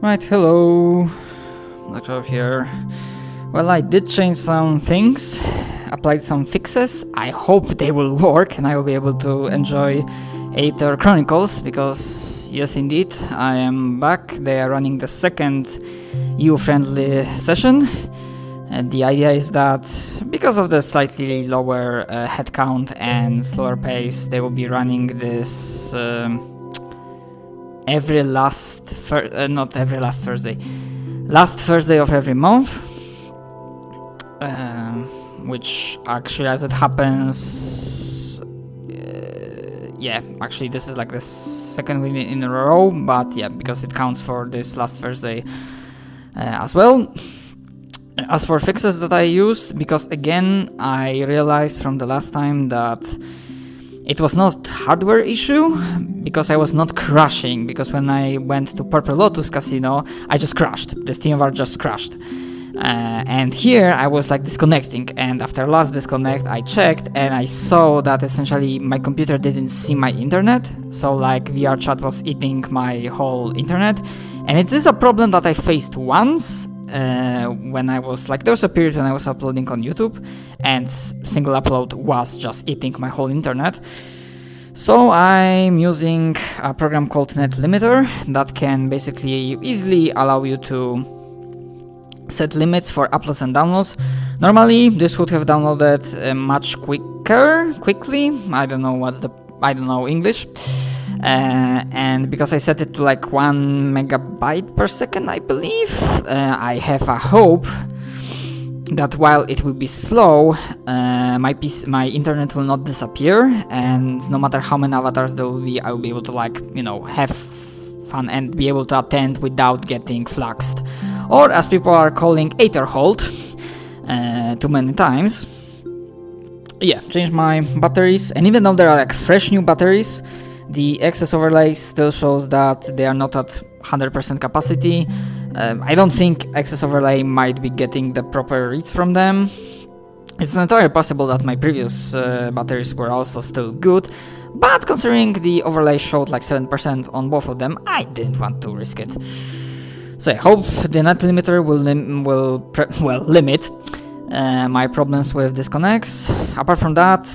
Right, hello. Lecture here. Well, I did change some things, applied some fixes. I hope they will work and I will be able to enjoy Aether Chronicles because, yes, indeed, I am back. They are running the second EU-friendly session. And the idea is that because of the slightly lower headcount and slower pace, they will be running this last Thursday of every month, which actually, as it happens, actually this is like the second week in a row, but yeah, because it counts for this last Thursday as well. As for fixes that I used, because again I realized from the last time that it was not hardware issue, because I was not crashing, because when I went to Purple Lotus Casino, I just crashed. The SteamVR just crashed. And here I was like disconnecting, and after last disconnect I checked and I saw that essentially my computer didn't see my internet, so like VRChat was eating my whole internet. And it is a problem that I faced once, when I was like, there was a period when I was uploading on YouTube and single upload was just eating my whole internet. So I'm using a program called Net Limiter that can basically easily allow you to set limits for uploads and downloads. Normally this would have downloaded much quickly. I don't know English. And because I set it to like 1 megabyte per second, I believe, I have a hope that while it will be slow, my internet will not disappear, and no matter how many avatars there will be, I will be able to have fun and be able to attend without getting fluxed, or as people are calling, Aether hold, too many times. Yeah, change my batteries, and even though there are like fresh new batteries, the excess overlay still shows that they are not at 100% capacity. I don't think excess overlay might be getting the proper reads from them. It's entirely possible that my previous batteries were also still good, but considering the overlay showed like 7% on both of them, I didn't want to risk it. So I hope the net limiter will limit my problems with disconnects. Apart from that,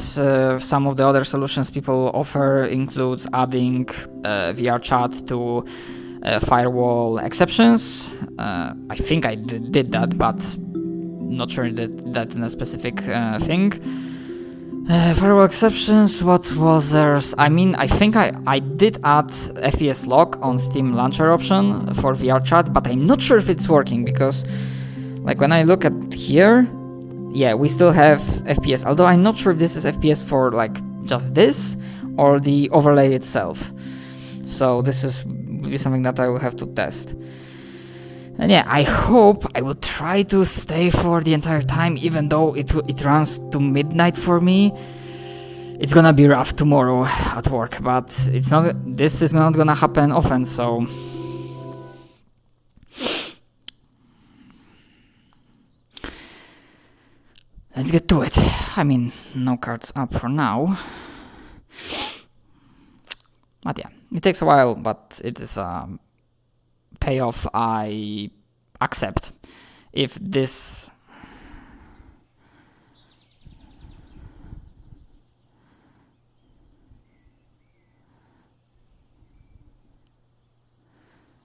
some of the other solutions people offer includes adding VRChat to firewall exceptions. I think I did that, but not sure that in a specific thing. Firewall exceptions, what was there? I think I did add FPS lock on Steam launcher option for VRChat, but I'm not sure if it's working, because like when I look at here, yeah, we still have FPS, although I'm not sure if this is FPS for like just this or the overlay itself. So this is something that I will have to test. And yeah, I hope I will try to stay for the entire time, even though it runs to midnight for me. It's gonna be rough tomorrow at work, but this is not gonna happen often, so let's get to it. I mean, no cards up for now. But yeah, it takes a while, but it is a payoff I accept. If this...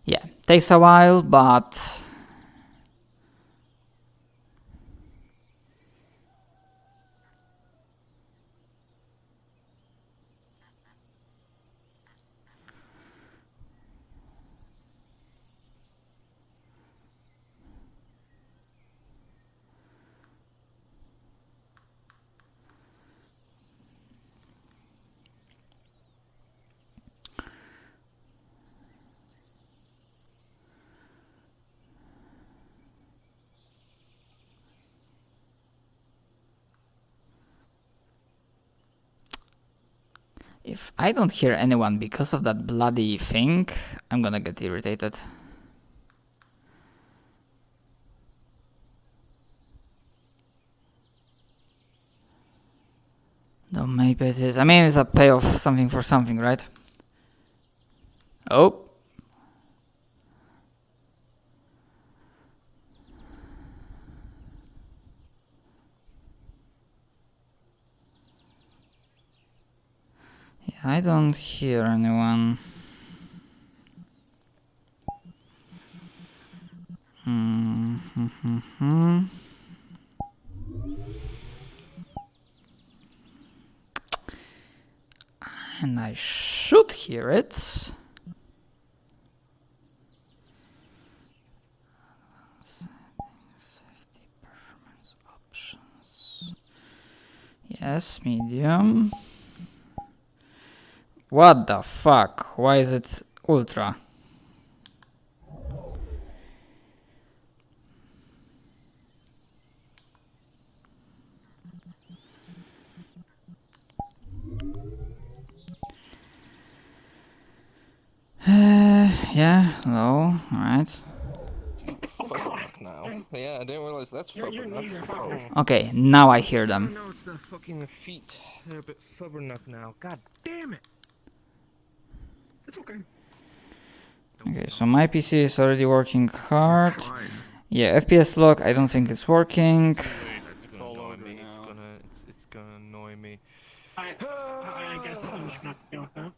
Yeah, takes a while, but... if I don't hear anyone because of that bloody thing, I'm gonna get irritated. No, maybe it is. I mean, it's a payoff something for something, right? Oh. I don't hear anyone. And I should hear it. Safety performance options. Yes, medium. What the fuck? Why is it ultra? Yeah, low, alright. Now. Yeah, I didn't realize that's fubbing. Okay, now I hear them. No, it's the fucking feet. They're a bit fubbing up now. God damn it. It's okay. Okay, so my PC is already working hard. Yeah, FPS lock, I don't think it's working. It's gonna annoy me. It's gonna annoy me. I guess I'm just not deal with that.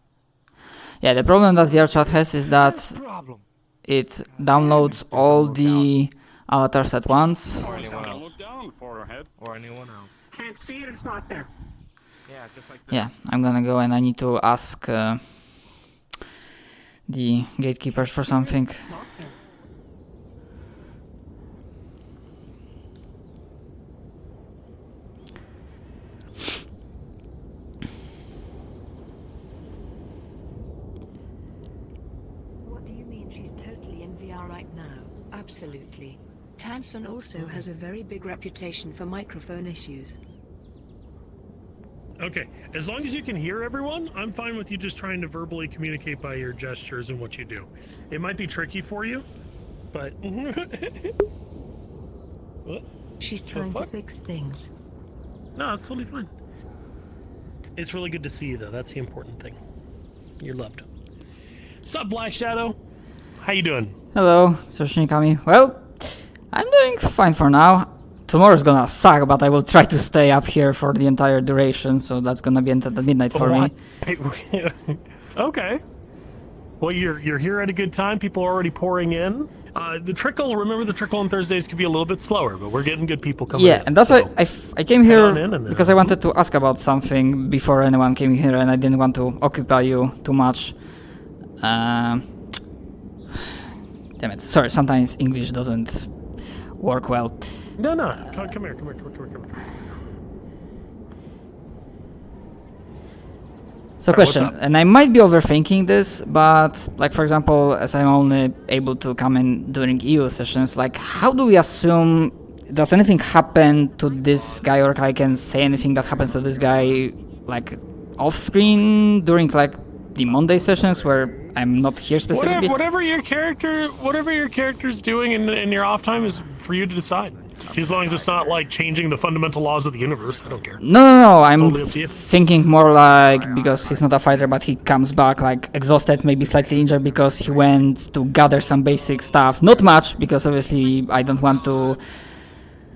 Yeah, the problem that VRChat has is that it downloads all the avatars at once. Or anyone Don't else. look down, forehead. Or anyone else. Can't see it, it's not there. Yeah, just like this. Yeah, I'm gonna go and I need to ask the gatekeepers for something. It's not there. What do you mean she's totally in VR right now? Absolutely. Tanson also has a very big reputation for microphone issues. Okay, as long as you can hear everyone, I'm fine with you just trying to verbally communicate by your gestures and what you do. It might be tricky for you, but... What? She's trying to fuck? fix things. No, it's totally fine. It's really good to see you, though. That's the important thing. You're loved. Sup, Black Shadow? How you doing? Hello, Mr. Shinikami. Well, I'm doing fine for now. Tomorrow's gonna suck, but I will try to stay up here for the entire duration, so that's gonna be until midnight for me. Okay. Well, you're here at a good time. People are already pouring in. The trickle, remember the trickle on Thursdays could be a little bit slower, but we're getting good people coming in. Yeah, and that's so- why I came here on in and then- because I wanted to ask about something before anyone came here, and I didn't want to occupy you too much. Damn it. Sorry, sometimes English doesn't work well. No. Come here. So Alright, what's question, up? and I might be overthinking this, but like for example, as I'm only able to come in during EU sessions, like how do we assume, does anything happen to this guy, or I can say anything that happens to this guy like off screen during like the Monday sessions where I'm not here specifically? Whatever your character's doing in your off time is for you to decide. As long as it's not like changing the fundamental laws of the universe, I don't care. No, I'm Totally up to you. thinking more like, because he's not a fighter, but he comes back like exhausted, maybe slightly injured because he went to gather some basic stuff. Not much, because obviously I don't want to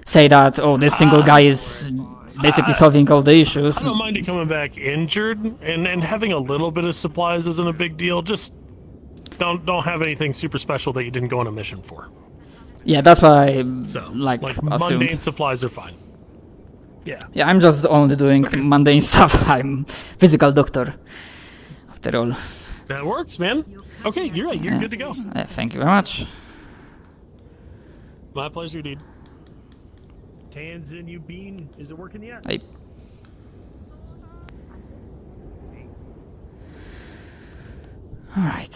say that, oh, this single guy is basically solving all the issues. I don't mind you coming back injured, and having a little bit of supplies isn't a big deal. Just don't have anything super special that you didn't go on a mission for. Yeah, that's what I So like mundane assumed. supplies are fine. Yeah. Yeah, I'm just only doing mundane stuff. I'm physical doctor, after all. That works, man. Okay, you're right. You're good to go. Thank you very much. My pleasure, dude. Tanzin, you bean. Is it working yet? Hey. All right.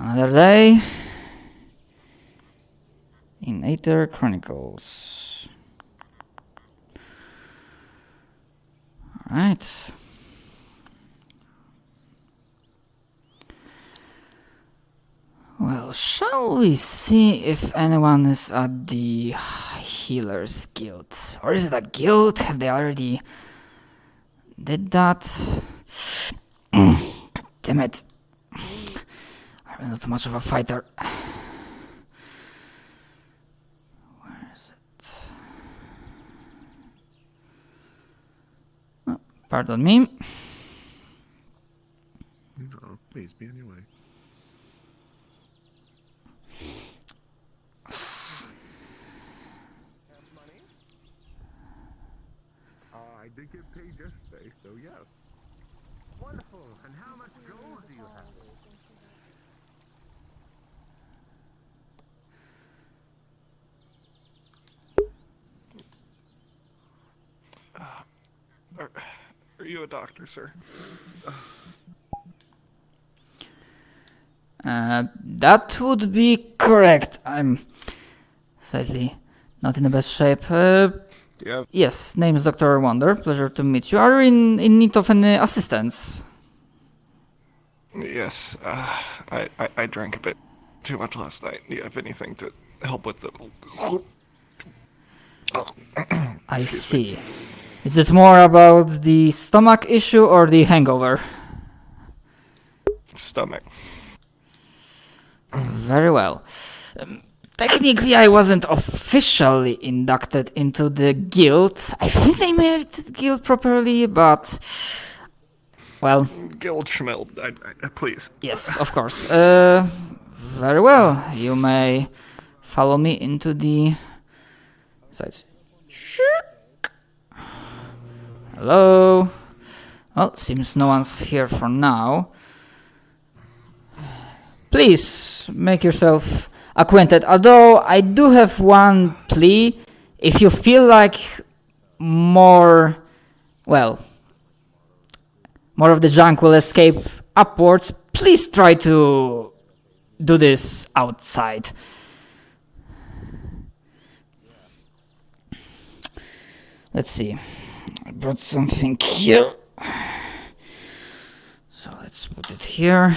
Another day in Aether Chronicles. All right. Well, shall we see if anyone is at the Healer's Guild? Or is it a guild? Have they already did that? Damn it. I'm not much of a fighter. Where is it? Pardon me. No, please be on your way. I did get paid yesterday, so yes. Wonderful. And how much gold do you have? Are you a doctor, sir? That would be correct. I'm slightly not in the best shape. Yeah. Yes, name is Dr. Wonder. Pleasure to meet you. Are you in need of any assistance? Yes. I drank a bit too much last night. Do you have anything to help with the... I Excuse me. see. Is it more about the stomach issue or the hangover? Stomach. Very well. Technically, I wasn't officially inducted into the guild. I think they made the guild properly, but... Well, Guild Schmild, please. yes, of course. Very well. You may follow me into the... sides. Hello? Well, seems no one's here for now. Please, make yourself acquainted. Although, I do have one plea. If you feel like more of the junk will escape upwards, please try to do this outside. Let's see. I brought something here. So let's put it here.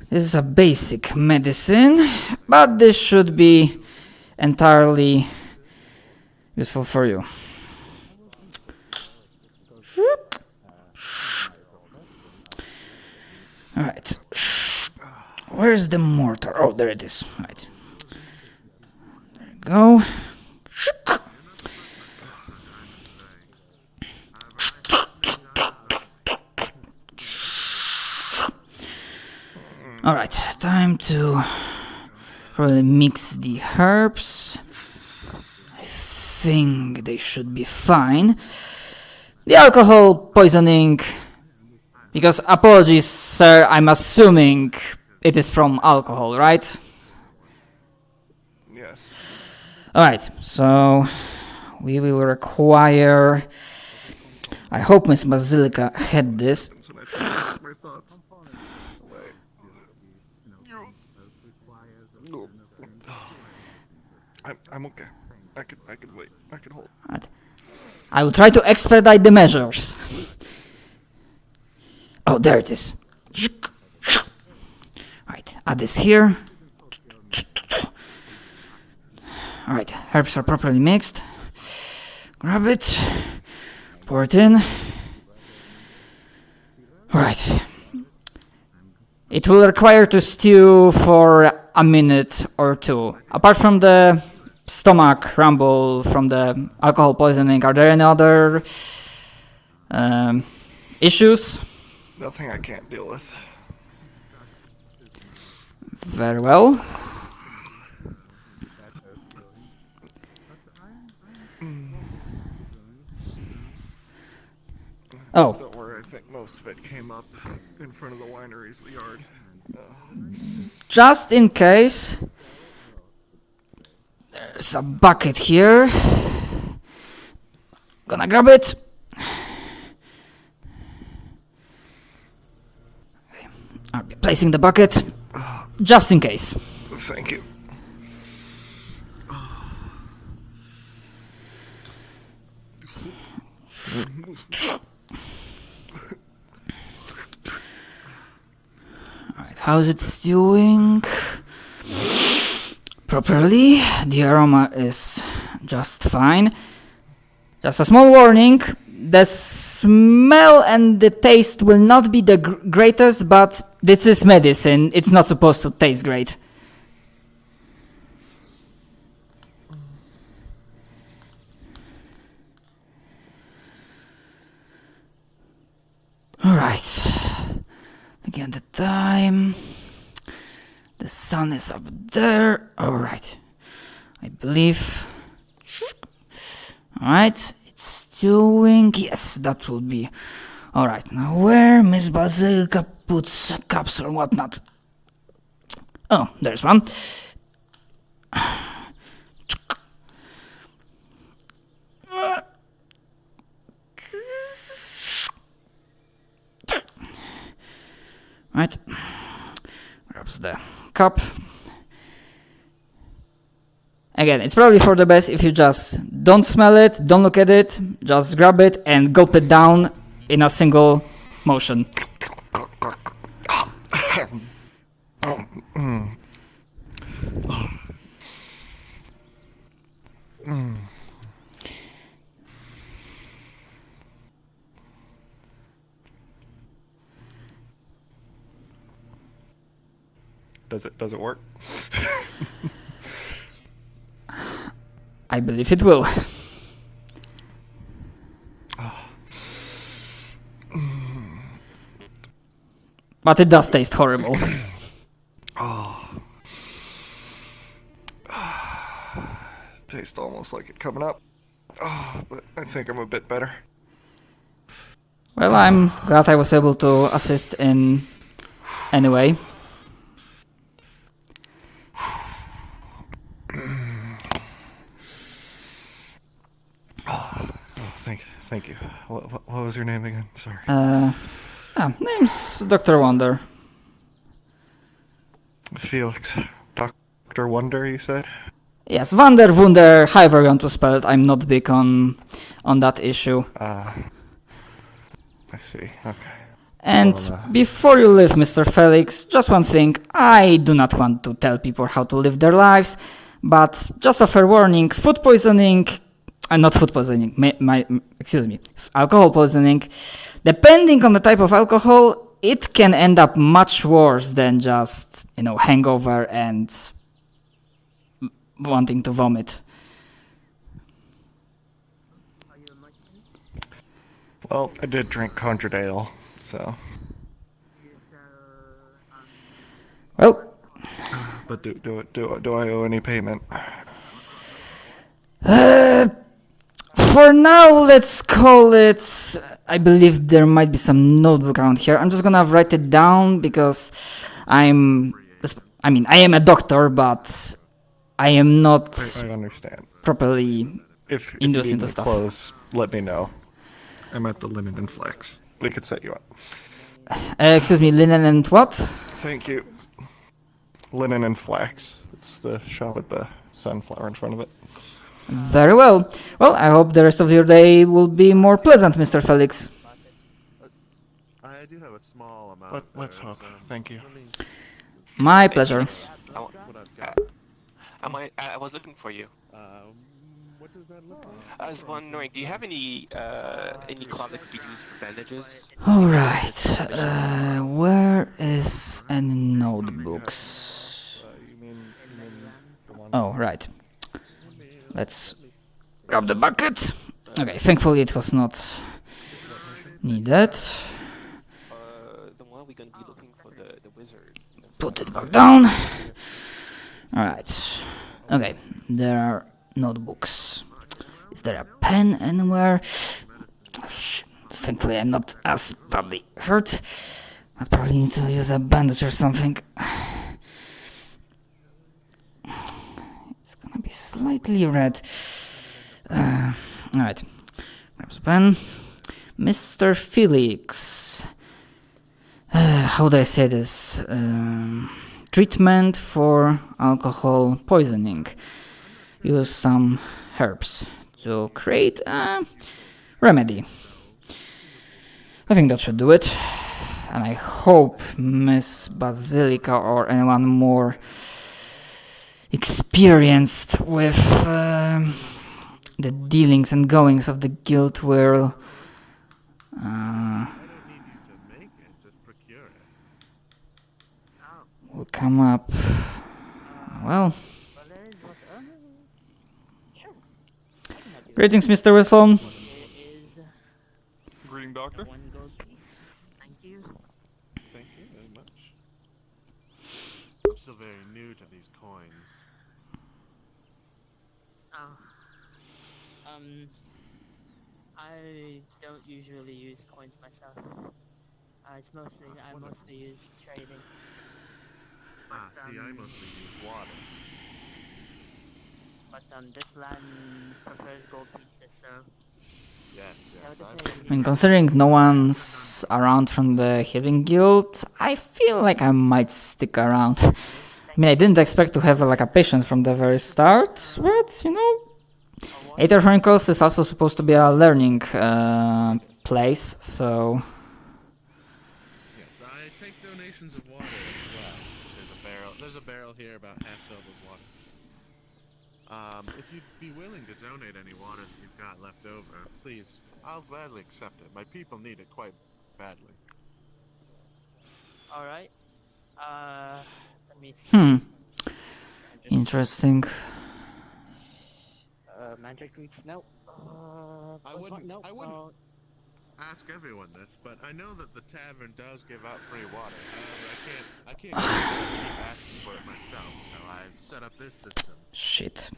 This is a basic medicine, but this should be entirely useful for you. Alright. Where's the mortar? Oh, there it is. Right. There you go. Alright, time to probably mix the herbs. I think they should be fine. The alcohol poisoning, because apologies sir, I'm assuming it is from alcohol, right? Yes. Alright, so we will require... I hope Miss Basilica had this. Since when I try to keep my thoughts away. I'm okay. I could wait. I could hold. Right. I will try to expedite the measures. Oh, there it is. Right, add this here. Alright, herbs are properly mixed. Grab it. Pour it in. Alright. It will require to stew for a minute or two. Apart from the stomach rumble from the alcohol poisoning, are there any other issues? Nothing I can't deal with. Very well. Oh, Don't worry, I think most of it came up in front of the winery's yard. just in case, there's a bucket here. Gonna grab it. Okay. I'll be placing the bucket just in case. Thank you. Alright, how's it stewing? Properly. The aroma is just fine. Just a small warning, the smell and the taste will not be the greatest, but this is medicine. It's not supposed to taste great. Alright. Again, the time. The sun is up there. Alright. I believe. Alright. It's doing. Yes, that will be. Alright. Now, where Miss Basilica puts cups or whatnot. Oh, there's one. Right. Grabs the cup. Again, it's probably for the best if you just don't smell it, don't look at it, just grab it and gulp it down in a single motion. Does it work? I believe it will. But it does taste horrible. Tastes almost like it coming up. But I think I'm a bit better. Well, I'm glad I was able to assist in any way. Thank you. What was your name again? Sorry. Name's Dr. Wonder. Felix. Dr. Wonder, you said? Yes, Wunder, however you want to spell it. I'm not big on that issue. I see. Okay. And before you leave, Mr. Felix, just one thing. I do not want to tell people how to live their lives, but just a fair warning, food poisoning, not food poisoning, alcohol poisoning, depending on the type of alcohol, it can end up much worse than just, hangover and wanting to vomit. Well, I did drink conjured ale, so. Well, But do I owe any payment? for now, let's call it. I believe there might be some notebook around here. I'm just gonna write it down because I am a doctor, but I am not I understand. properly If induced you need into me stuff. close, let me know. I'm at the Linen and Flax. We could set you up. Excuse me, linen and what? Thank you. Linen and Flax. It's the shop with the sunflower in front of it. Very well. Well, I hope the rest of your day will be more pleasant, Mr. Felix. I do have a small amount. Let's hope. Thank you. My pleasure. I was looking for you. What does that look like? I was wondering, do you have any cloth that could be used for bandages? All right. Where is any notebooks? You mean the one? Oh, right. Let's grab the bucket. Okay, thankfully it was not needed. The one we're gonna be looking for the wizard. Put it back down. Alright. Okay, there are notebooks. Is there a pen anywhere? Thankfully I'm not as badly hurt. I probably need to use a bandage or something. It's gonna be slightly red. Alright. Grabs a pen. Mr. Felix. How do I say this? Treatment for alcohol poisoning. Use some herbs to create a remedy. I think that should do it. And I hope Miss Basilica or anyone more experienced with the dealings and goings of the guild will come up. Well, greetings, Mr. Wilson. Greeting, Doctor. you. Thank you very much. I'm still very new to these coins. Oh. I don't usually use coins myself. It's mostly I mostly use trading. Ah, see, I mostly use water. But this land prefers gold pieces, so Yes, I would yes. say I mean, considering no one's around from the Healing Guild, I feel like I might stick around. I mean, I didn't expect to have like a patient from the very start, but you know, Aether Chronicles is also supposed to be a learning place, so Yes, I take donations of water as well. There's a barrel here about half filled with water. If you'd be willing to donate any water that you've got left over, please, I'll gladly accept it. My people need it quite badly. alright. Let me see. interesting. Magic roots, no. I wouldn't ask everyone this, but I know that the tavern does give out free water. However, I can't keep asking for it myself, so I've set up this system. Shit.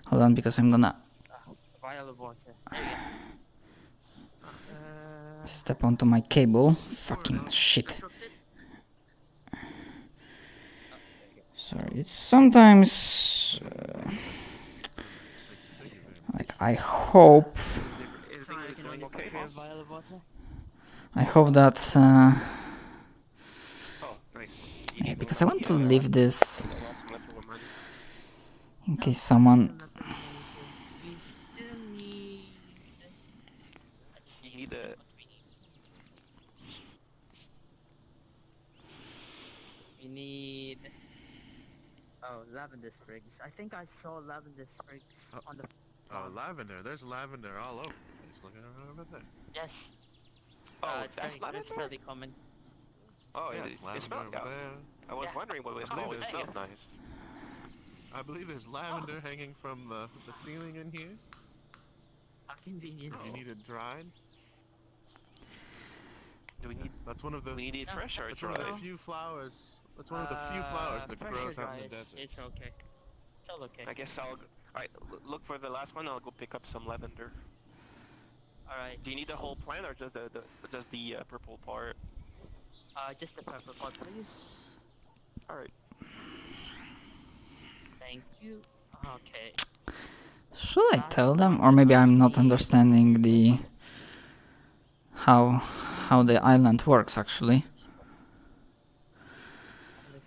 Hold on, because I'm gonna Vial of water. There you go. step onto my cable. Fucking shit. Sorry, it's sometimes like I hope Sorry, can I get a vial of water? I hope that Oh, nice. yeah, because I want to leave this Some leftover money. in case someone. We still need. You need a... We need. Oh, lavender sprigs. I think I saw lavender sprigs on the. Oh, lavender. There's lavender all over the place. Look at it over there. Yes. Oh, it's that's very, lavender? it's really common. Oh, Yeah, it it's lavender smelled over good. there. I was Yeah. wondering what it was Oh, called. It thank smelled nice. I believe there's lavender hanging from the ceiling in here. How convenient. If you need it dried. Do we need... That's one of the. We need it fresh or That's one of dry? the few flowers. That's one of the few flowers that grows out in the desert. It's okay. It's all okay. I guess I'll... Alright, look for the last one. I'll go pick up some lavender. Alright. Do you need the whole plant or just the purple part? Just the purple part, please. Alright. Thank you. Okay. Should I tell them, or maybe I'm not understanding the how the island works actually?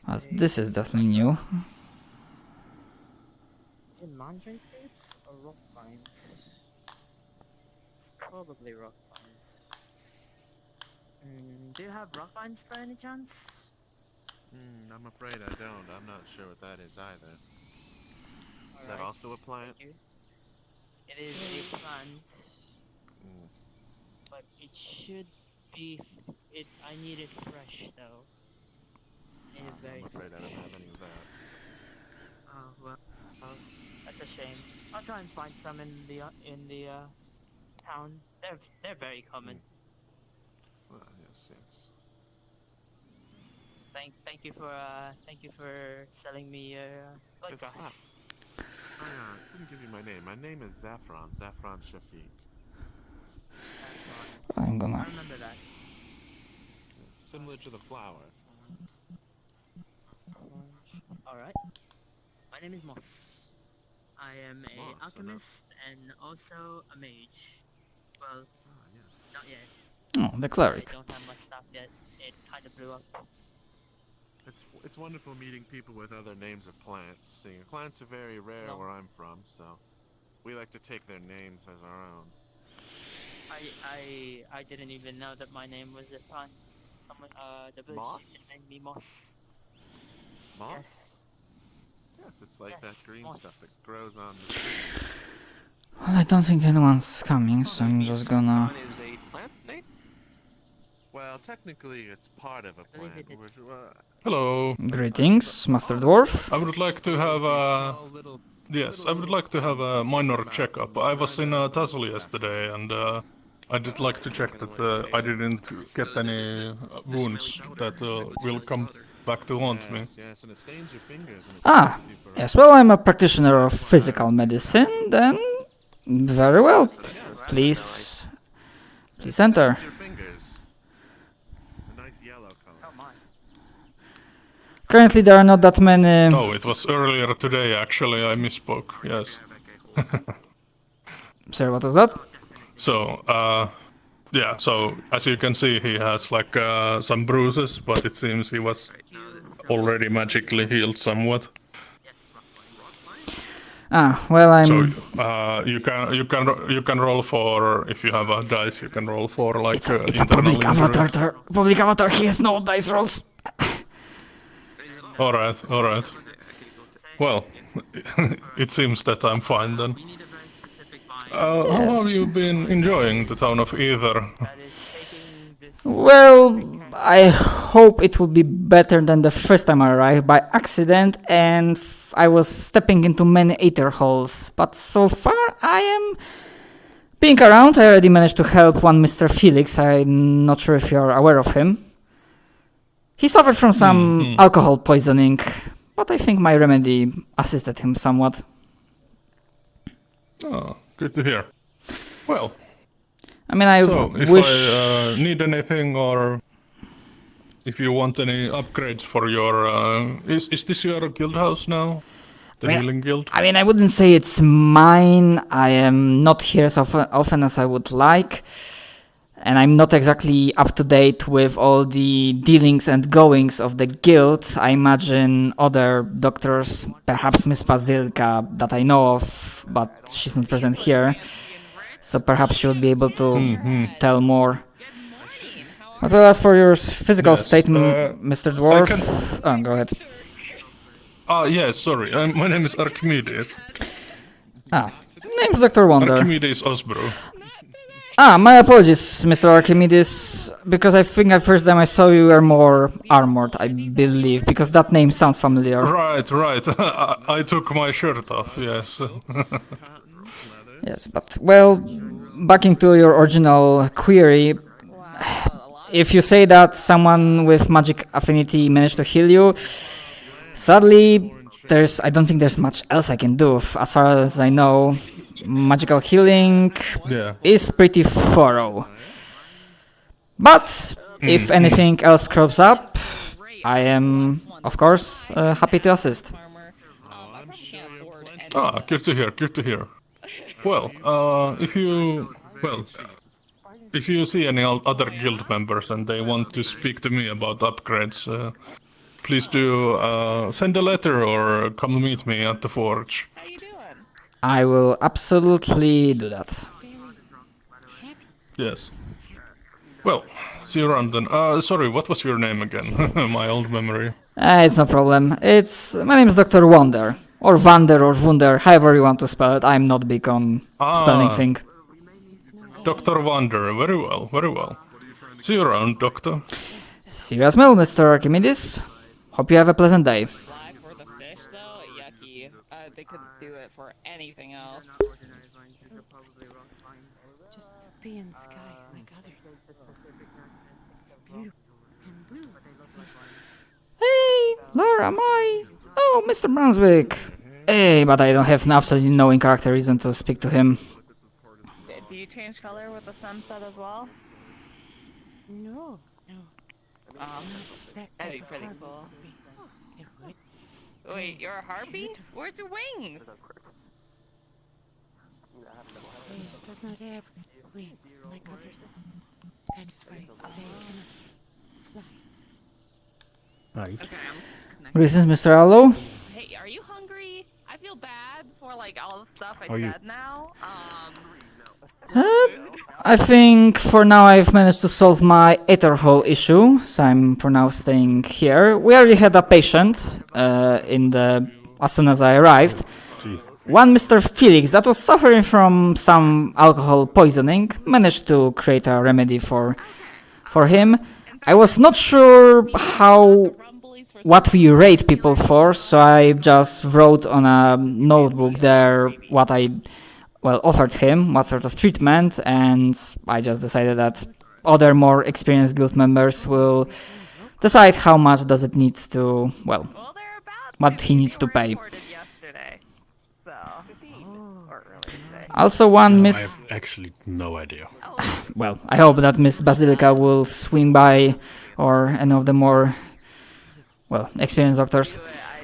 As this is definitely new. Is it mandrake fruits or rock vines? It's probably rock vines. Do you have rock vines by any chance? I'm afraid I don't. I'm not sure what that is either. Is that Alright. also a plant? Thank you. It is a plant, but it should be. I need it fresh though. It is very. I'm afraid I don't have any of that. Oh well, that's a shame. I'll try and find some in the town. They're very common. Well, yes, yes. Thank you for selling me blood It's grass. not. I didn't give you my name. My name is Zaffron. Zaffron Shafiq. I'm I gonna. remember that. Similar to the flower. Alright. My name is Moss. I am a Moss, alchemist and also a mage. Well, Yes. not yet. Oh, the cleric. I don't have much stuff yet. It kind of blew up. It's wonderful meeting people with other names of plants. See, plants are very rare No. where I'm from, so we like to take their names as our own. I didn't even know that my name was a pun. Someone the village Moss? chief named me Moss. Moss? Yes. Yes, it's like Yes, that green moss. stuff that grows on the trees. Well, I don't think anyone's coming, so I'm just gonna. One is a plant name? Well, technically it's part of a believe plant. it is. Hello. Greetings, Master Dwarf. I would like to have a... Small little Yes, I would like to have a minor checkup. I was in Tassel yesterday and I'd like to check that I didn't get any wounds that will come back to haunt me. Yes, and it stains your fingers. And Ah, yes, well, I'm a practitioner of physical medicine, then very well. Please enter. your fingers. A nice yellow color. Currently, there are not that many. Oh, it was earlier today, actually. I misspoke. Yes. Sorry, what was that? So, yeah. So as you can see, he has like some bruises, but it seems he was already magically healed somewhat. Ah, well, I'm. So you can roll for, if you have a dice, you can roll for like It's a internal public injuries. avatar. Public avatar. He has no dice rolls. All right. Well, it seems that I'm fine then. How have you been enjoying the town of Aether? Well, I hope it will be better than the first time I arrived by accident, and I was stepping into many Aether holes. But so far, I am being around. I already managed to help one Mr. Felix. I'm not sure if you're aware of him. He suffered from some alcohol poisoning, but I think my remedy assisted him somewhat. Oh, good to hear. Well, I mean, I so if wish. I need anything, or if you want any upgrades for your, is this your guild house now? The healing guild? I mean, I wouldn't say it's mine. I am not here as often as I would like. And I'm not exactly up to date with all the dealings and goings of the guild. I imagine other doctors, perhaps Miss Bazilka, that I know of, but she's not present here. So perhaps she would be able to tell more. But well, as for your physical state, Mr. Dwarf... Oh, go ahead. Yes, sorry. My name is Archimedes. Name's Dr. Wonder. Archimedes Osbro. My apologies, Mr. Archimedes, because I think the first time I saw you were more armored, I believe, because that name sounds familiar. Right. I took my shirt off, yes. Yes, but, well, back into your original query, if you say that someone with magic affinity managed to heal you, sadly, I don't think there's much else I can do. As far as I know, magical healing is pretty thorough. But if anything else crops up, I am, of course, happy to assist. Good to hear. Well, if you see any other guild members and they want to speak to me about upgrades, please do send a letter or come meet me at the forge. I will absolutely do that. Yes. Well, see you around then. Sorry, what was your name again? My old memory. It's no problem. My name is Dr. Wonder. Or Vander or Wunder, however you want to spell it. I'm not big on spelling thing. Dr. Wander, very well. See you around, Doctor. See you as well, Mr. Archimedes. Hope you have a pleasant day. Fly for the fish, though? Yucky. They could do it for anything else. Just be in sky like others. Beautiful and blue. Hey, Laura, Oh, Mr. Brunswick. Hey, but I don't have absolutely no in-character reason to speak to him. Do you change color with the sunset as well? No. That'd be pretty cool. Wait, you're a harpy? Where's your wings? It does not have wings like others. That's why they cannot fly. Okay, Reasons, Mr. Allo? Hey, are you hungry? I feel bad for like all the stuff I Are you? said now. I think for now I've managed to solve my Aether hole issue, so I'm for now staying here. We already had a patient as soon as I arrived. One Mr. Felix that was suffering from some alcohol poisoning managed to create a remedy for him. I was not sure what we rate people for, so I just wrote on a notebook there what I offered him what sort of treatment, and I just decided that other more experienced guild members will decide how much does it need to, Well, they're about what he to. needs They to were pay. reported yesterday. So, or earlier today. Also, one I Miss. have actually no idea. Well, I hope that Miss Basilica will swing by, or any of the more, experienced doctors.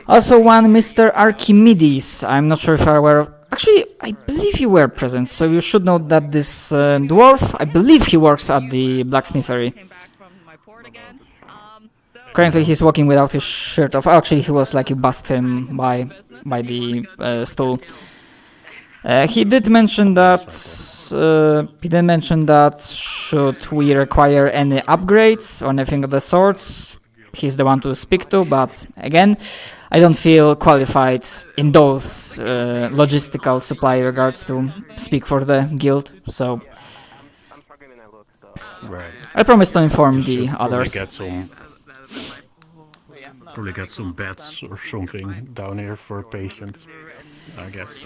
Also, one Mr. Archimedes. I'm not sure if you're aware of. Actually, I believe you were present, so you should know that this dwarf, I believe he works at the blacksmithery. Came back from my port again. So Currently, he's walking without his shirt off. Actually, he was like you bust him by the stool. He did mention that. Should we require any upgrades or anything of the sorts, he's the one to speak to. But again, I don't feel qualified in those logistical supply regards to speak for the guild. So Right. I promise to inform You the should others. Probably get some beds or something down here for patients, I guess.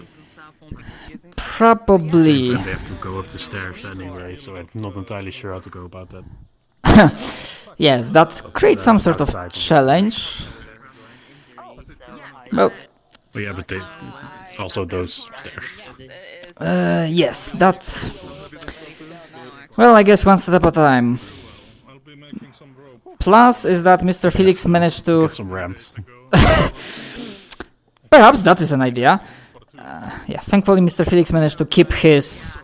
Probably. Same time they have to go up the stairs anyway, so I'm not entirely sure how to go about that. Yes, that creates some sort of challenge. Well, yeah, but they also those stairs. yes, that's. Well, I guess one step at a time. Plus is that Mr. Felix managed to. Get some ramps. Perhaps that is an idea. Yeah, thankfully Mr. Felix managed to keep his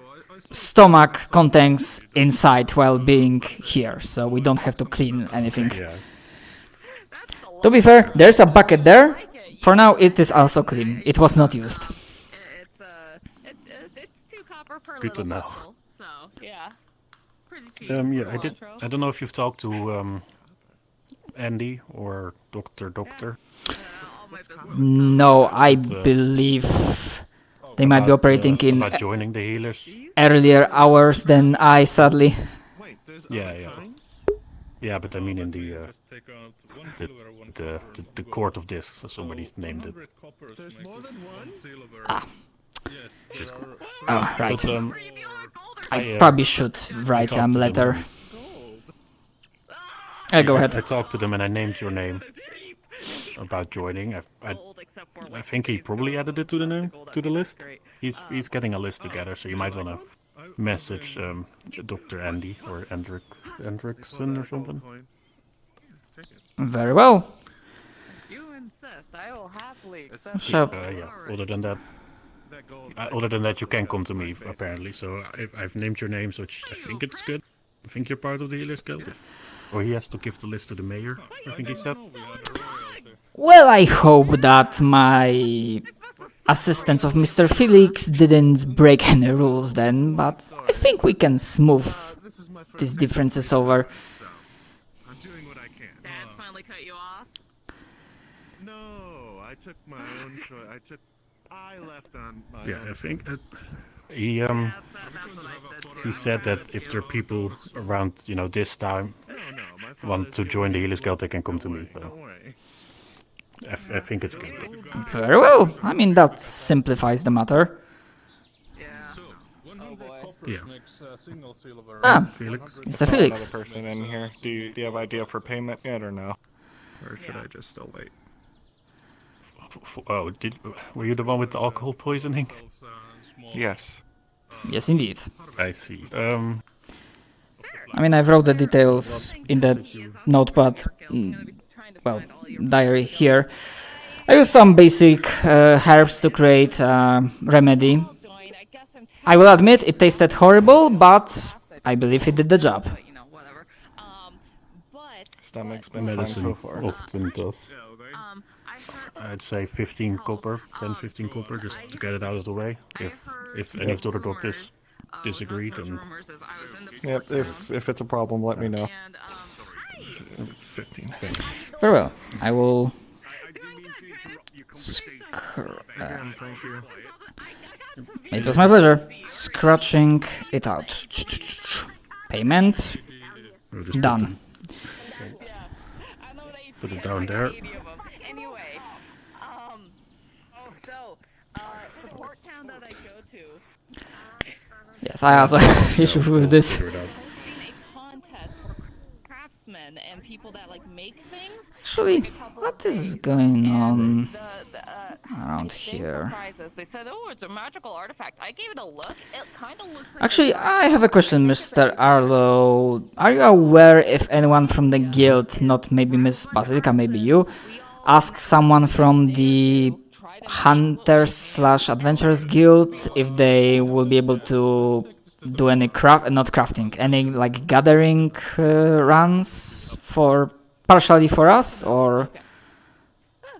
stomach contents inside while being here, so we don't have to clean anything. Yeah. To be fair, there's a bucket there. For now, it is also clean. It was not used. it's 2 copper per Good to little know. bottle, so yeah, pretty cheap. Yeah, for I did. Cilantro. I don't know if you've talked to Andy or Doctor. No, I believe they might be operating in about joining the healers. earlier hours than I, sadly. Yeah, but I mean in the court of this, so somebody's named it. There's more than one? Oh, right. But, I probably should write a letter. Go ahead. I talked to them and I named your name about joining. I think he probably added it to the list. He's getting a list together, so you might want to message Dr. Andy or Hendrickson or something. Very well. You insist. I will happily accept. So, Yeah. Other than that, you can come to me apparently. So I've named your name, so I think it's good. I think you're part of the Healers Guild. Or he has to give the list to the mayor, I think he said. well, I hope that my assistants of Mr. Felix didn't break any rules then, but I think we can smooth these differences over. I'm doing what I can. Dad finally cut you off. No, I took my own choice. I left on my Yeah, own. I think he said that if there are people around, this time want to join the Healers Guild, they can come to me. So Don't worry. I think it's good. Very well. I mean, that simplifies the matter. Yeah. Felix? Mr. Felix. Another person in here. Do you have idea for payment yet or no? Or should I just still wait? Oh, were you the one with the alcohol poisoning? Yes. Yes, indeed. I see. I mean, I've wrote the details in the notepad, diary here. I used some basic herbs to create a remedy. I will admit it tasted horrible, but I believe it did the job. Stomach's been fine Medicine so far. often does. I'd say 15 copper, 10-15 copper, just to get it out of the way. If any of the other doctors disagree, then... Yep, if it's a problem, let me know. 15. Very well. I will... Again, thank you. It was my pleasure. Scratching it out. Payment. Done. Put it down there. Anyway, so, the port town that I go to, Yes, I also have issue with this. Hosting a contest for craftsmen and people that like make things. Actually, like, a couple what of is days. going And on I around think here? the prizes. They said, "Oh, it's a magical artifact." I gave it a look. It kind of looks like. Actually, I have a question, Mr. Arlo. Are you aware if anyone from the guild, not maybe Miss Basilica, maybe you, asked someone from the Hunters slash Adventurers Guild if they will be able to do any not crafting, any like gathering runs for partially for us, or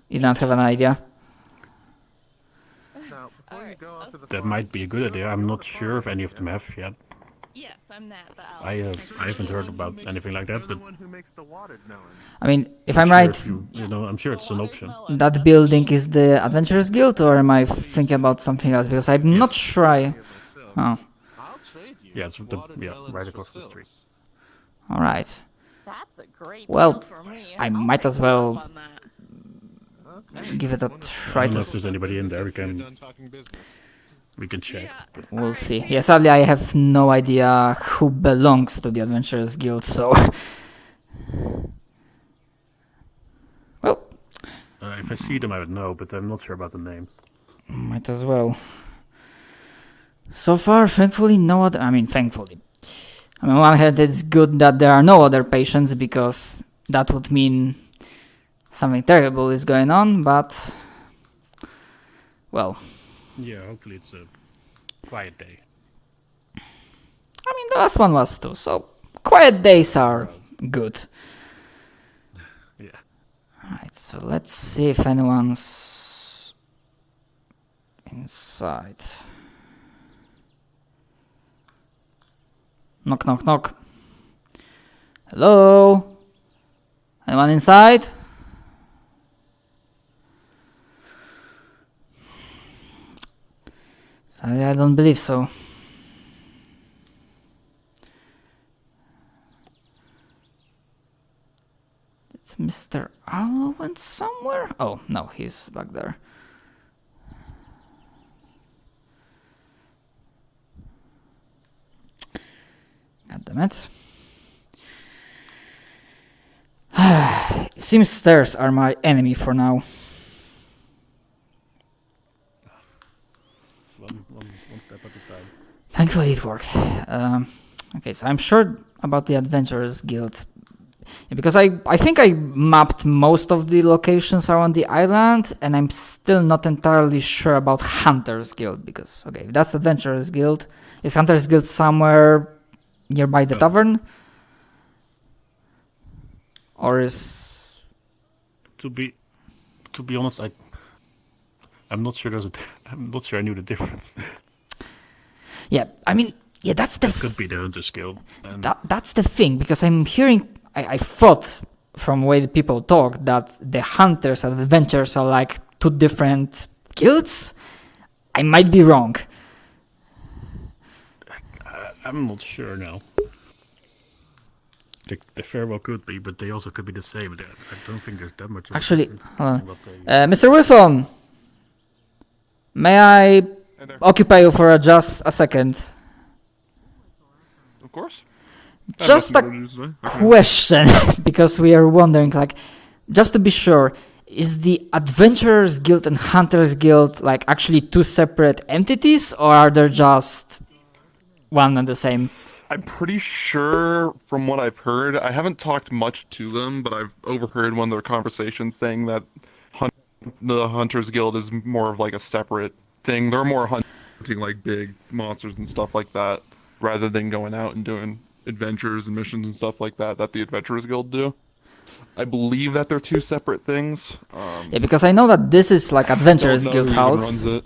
you don't have an idea? Now, before you go up to the That farm, might be a good idea. I'm not sure if any of them have yet. Yes, I'm Nat the owl. I haven't heard about anything like that, but I mean, if I'm right, I'm sure it's an option. that building is the Adventurers Guild, or am I thinking about something else? Because I'm not sure I... Oh. Yeah, it's right across the street. Alright. That's a great Well, deal for me. I I'll might take as you well up on that. give it a I try don't know to... if there's anybody in there. We can check. But We'll see. Yeah, sadly I have no idea who belongs to the Adventurers Guild, so... Well... if I see them, I would know, but I'm not sure about the names. Might as well. So far, thankfully, no other... I mean, thankfully. I mean, on one hand, it's good that there are no other patients, because that would mean something terrible is going on, but... Well... Yeah, hopefully it's a quiet day. I mean, the last one was too, so quiet days are good. Yeah. Alright, so let's see if anyone's inside. Knock, knock, knock. Hello? Anyone inside? Sadly, I don't believe so. Did Mr. Arlo went somewhere? Oh, no, he's back there. God damn it. It seems stairs are my enemy for now. One step at a time. Thankfully it worked. Okay, so I'm sure about the Adventurers Guild. Yeah, because I think I mapped most of the locations around the island, and I'm still not entirely sure about Hunters Guild, because, okay, if that's Adventurers Guild, is Hunters Guild somewhere nearby the tavern? Or is... To be honest, I'm not sure I'm not sure I knew the difference. Yeah, I mean, yeah, that's the... That could be the Hunters Guild. That's the thing, because I'm hearing... I thought, from the way the people talk, that the Hunters and Adventurers are like two different guilds? I might be wrong. I'm not sure now. They fair well could be, but they also could be the same. I don't think there's that much of Actually, a difference. hold on. Mr. Wilson! May I occupy you for just a second? Of course. Just a question, because we are wondering, like, just to be sure, is the Adventurers Guild and Hunters Guild, like, actually two separate entities, or are they just one and the same? I'm pretty sure from what I've heard, I haven't talked much to them, but I've overheard one of their conversations saying that the Hunters Guild is more of like a separate thing. They're more hunting like big monsters and stuff like that, rather than going out and doing adventures and missions and stuff like that the Adventurers Guild do. I believe that they're two separate things. Yeah, because I know that this is like Adventurers Guild who house, runs it.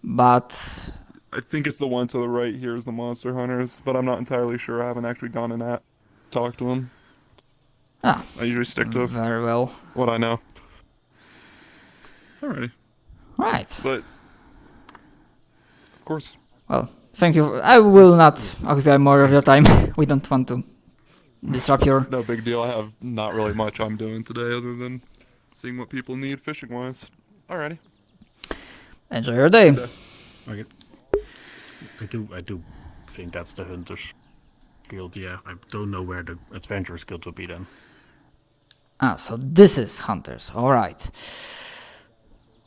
but I think it's the one to the right here is the Monster Hunters, but I'm not entirely sure. I haven't actually gone and talked to them. Ah, I usually stick to very well. What I know. Alrighty. Right. But of course. Well, thank you. I will not occupy more of your time. We don't want to disrupt your... No big deal. I have not really much I'm doing today other than seeing what people need fishing-wise. Alrighty. Enjoy your day. Okay. I do think that's the Hunters Guild, yeah. I don't know where the Adventurers Guild would be then. Ah, so this is Hunters, alright.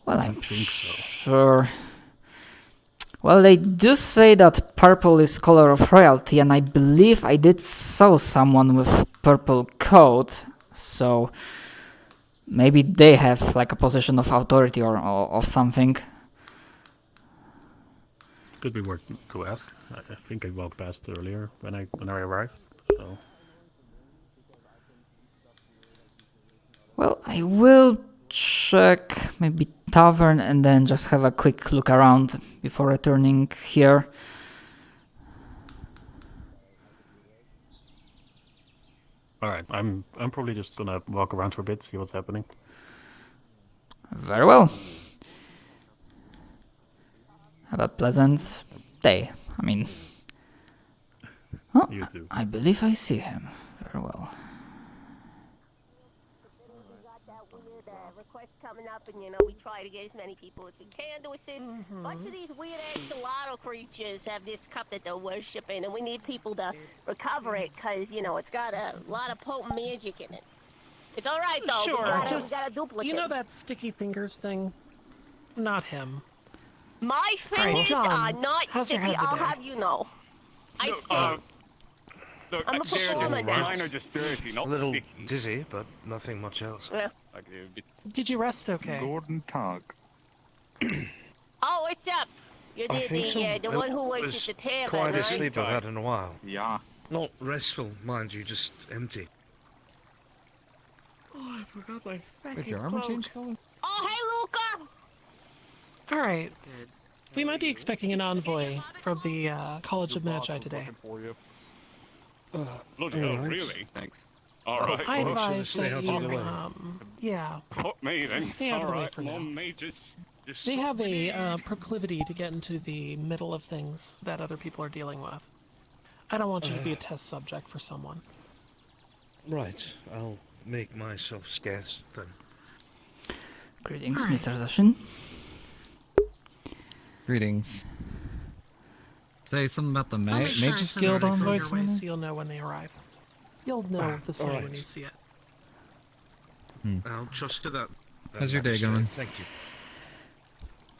Well, I'm think so. sure... Well, they do say that purple is color of royalty, and I believe I did saw someone with purple coat, so... Maybe they have like a position of authority or of something. Could be worth to ask. I think I walked past earlier when I arrived, so... Well, I will check maybe tavern and then just have a quick look around before returning here. Alright, I'm probably just gonna walk around for a bit, see what's happening. Very well. Have a pleasant day. I mean... Oh, You too. I believe I see him. Very well. Coming up, and we try to get as many people as we can to assist. Bunch of these weird axolotl creatures have this cup that they're worshiping, and we need people to recover it because it's got a lot of potent magic in it. It's all right though. Sure, we got a duplicate. You know that sticky fingers thing? Not him. My All right, fingers John, are not how's your sticky. head I'll today? have you know. I said. Look, I'm a performer now. mine are just dirty, not A little sticky. dizzy, but nothing much else. Yeah. Like a bit Did you rest okay? Gordon Tog. Oh, what's up? You're I the think so. the one who works was at the tavern, quite a right? sleep I've had in a while. Yeah. Not restful, mind you, just empty. Oh, I forgot my Did your armor change color? Oh, hey, Luca! All right. We might be expecting an envoy from the College of Magi today. Bloody hell, alright. really? Thanks. Alright. I well, advise stay that out you, of the way. yeah, Fuck me then. Stay out of the way Alright, for now. Mum, may just they have a proclivity to get into the middle of things that other people are dealing with. I don't want you to be a test subject for someone. Right, I'll make myself scarce then. Greetings, All right. Mr. Zashin. Greetings. Say something about the I'll make sure I Mage's send a Guild cipher envoy your way so you'll know when they arrive. You'll know the sign when alright. you see it. I'll trust to that. How's your day Magistrate. going? Thank you.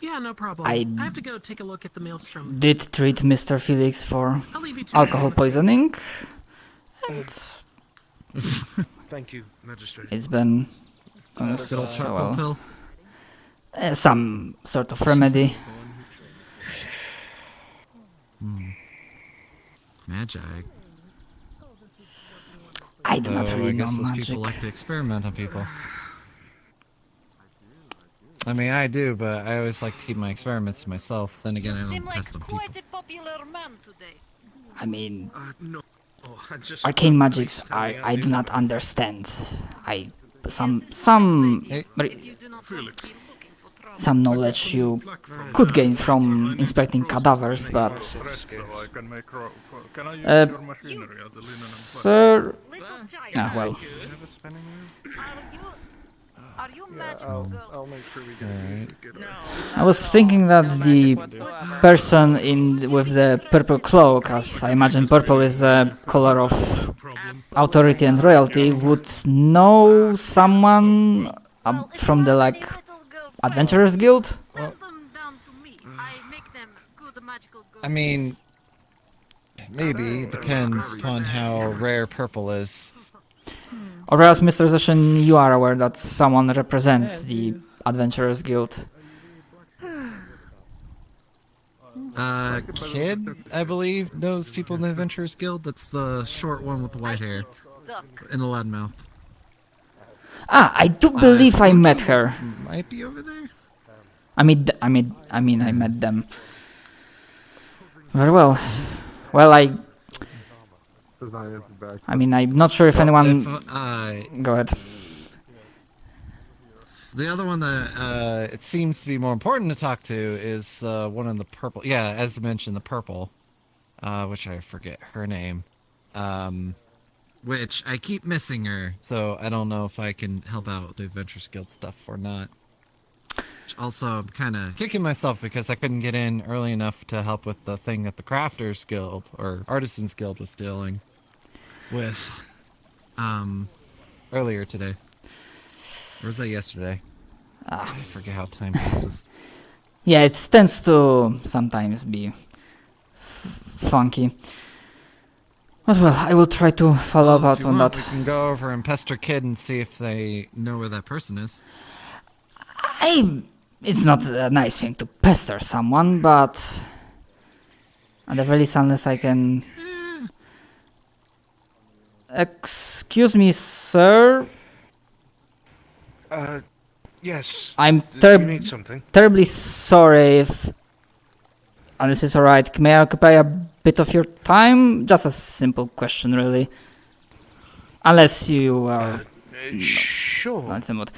Yeah, no problem. I have to go take a look at the maelstrom. Did treat Mr. Felix for I'll leave you to alcohol it. poisoning. And Thank you, Magistrate. it's been Good old so charcoal well. pill. Some sort of remedy. Magi. I do not So really I know guess those magic. people like to experiment on people. I mean, I do, but I always like to keep my experiments to myself. Then again, I don't test on people. a popular man today. I mean, No. Oh, I just arcane thought magics standing out I do here not with- understand. some Hey. some knowledge you could gain from inspecting cadavers, but So I can make can I use Uh, your machinery at the linen and sir, well, Are you I'll make sure we get Alright. I was thinking that the person in with the purple cloak, as I imagine purple is the color of authority and royalty, would know someone from the like Adventurers Guild. I mean, maybe. It depends upon how rare purple is. Or else, Mr. Zashin, you are aware that someone represents the Adventurers Guild. Kid, I believe, knows people in the Adventurers Guild. That's the short one with the white hair and the loud mouth. Ah, I do believe I met her. Might be over there. I met them. Very well. Well, I'm not sure if anyone... Go ahead. The other one that it seems to be more important to talk to is one in the purple. Yeah, as mentioned, the purple, which I forget her name. Which I keep missing her, so I don't know if I can help out with the Adventurers Guild stuff or not. Also, I'm kind of kicking myself because I couldn't get in early enough to help with the thing that the Crafters Guild or Artisans Guild was dealing with earlier today. Or was that yesterday? I forget how time passes. Yeah, it tends to sometimes be funky. But well, I will try to follow Well, if up you on want, that. we can go over and pester Kid and see if they know where that person is. It's not a nice thing to pester someone, but at the very least, unless I can. Excuse me, sir. Yes. I'm Did you need something? terribly sorry if. Unless it's alright, may I occupy a bit of your time? Just a simple question, really. Unless you are. Sure. Not in the mood.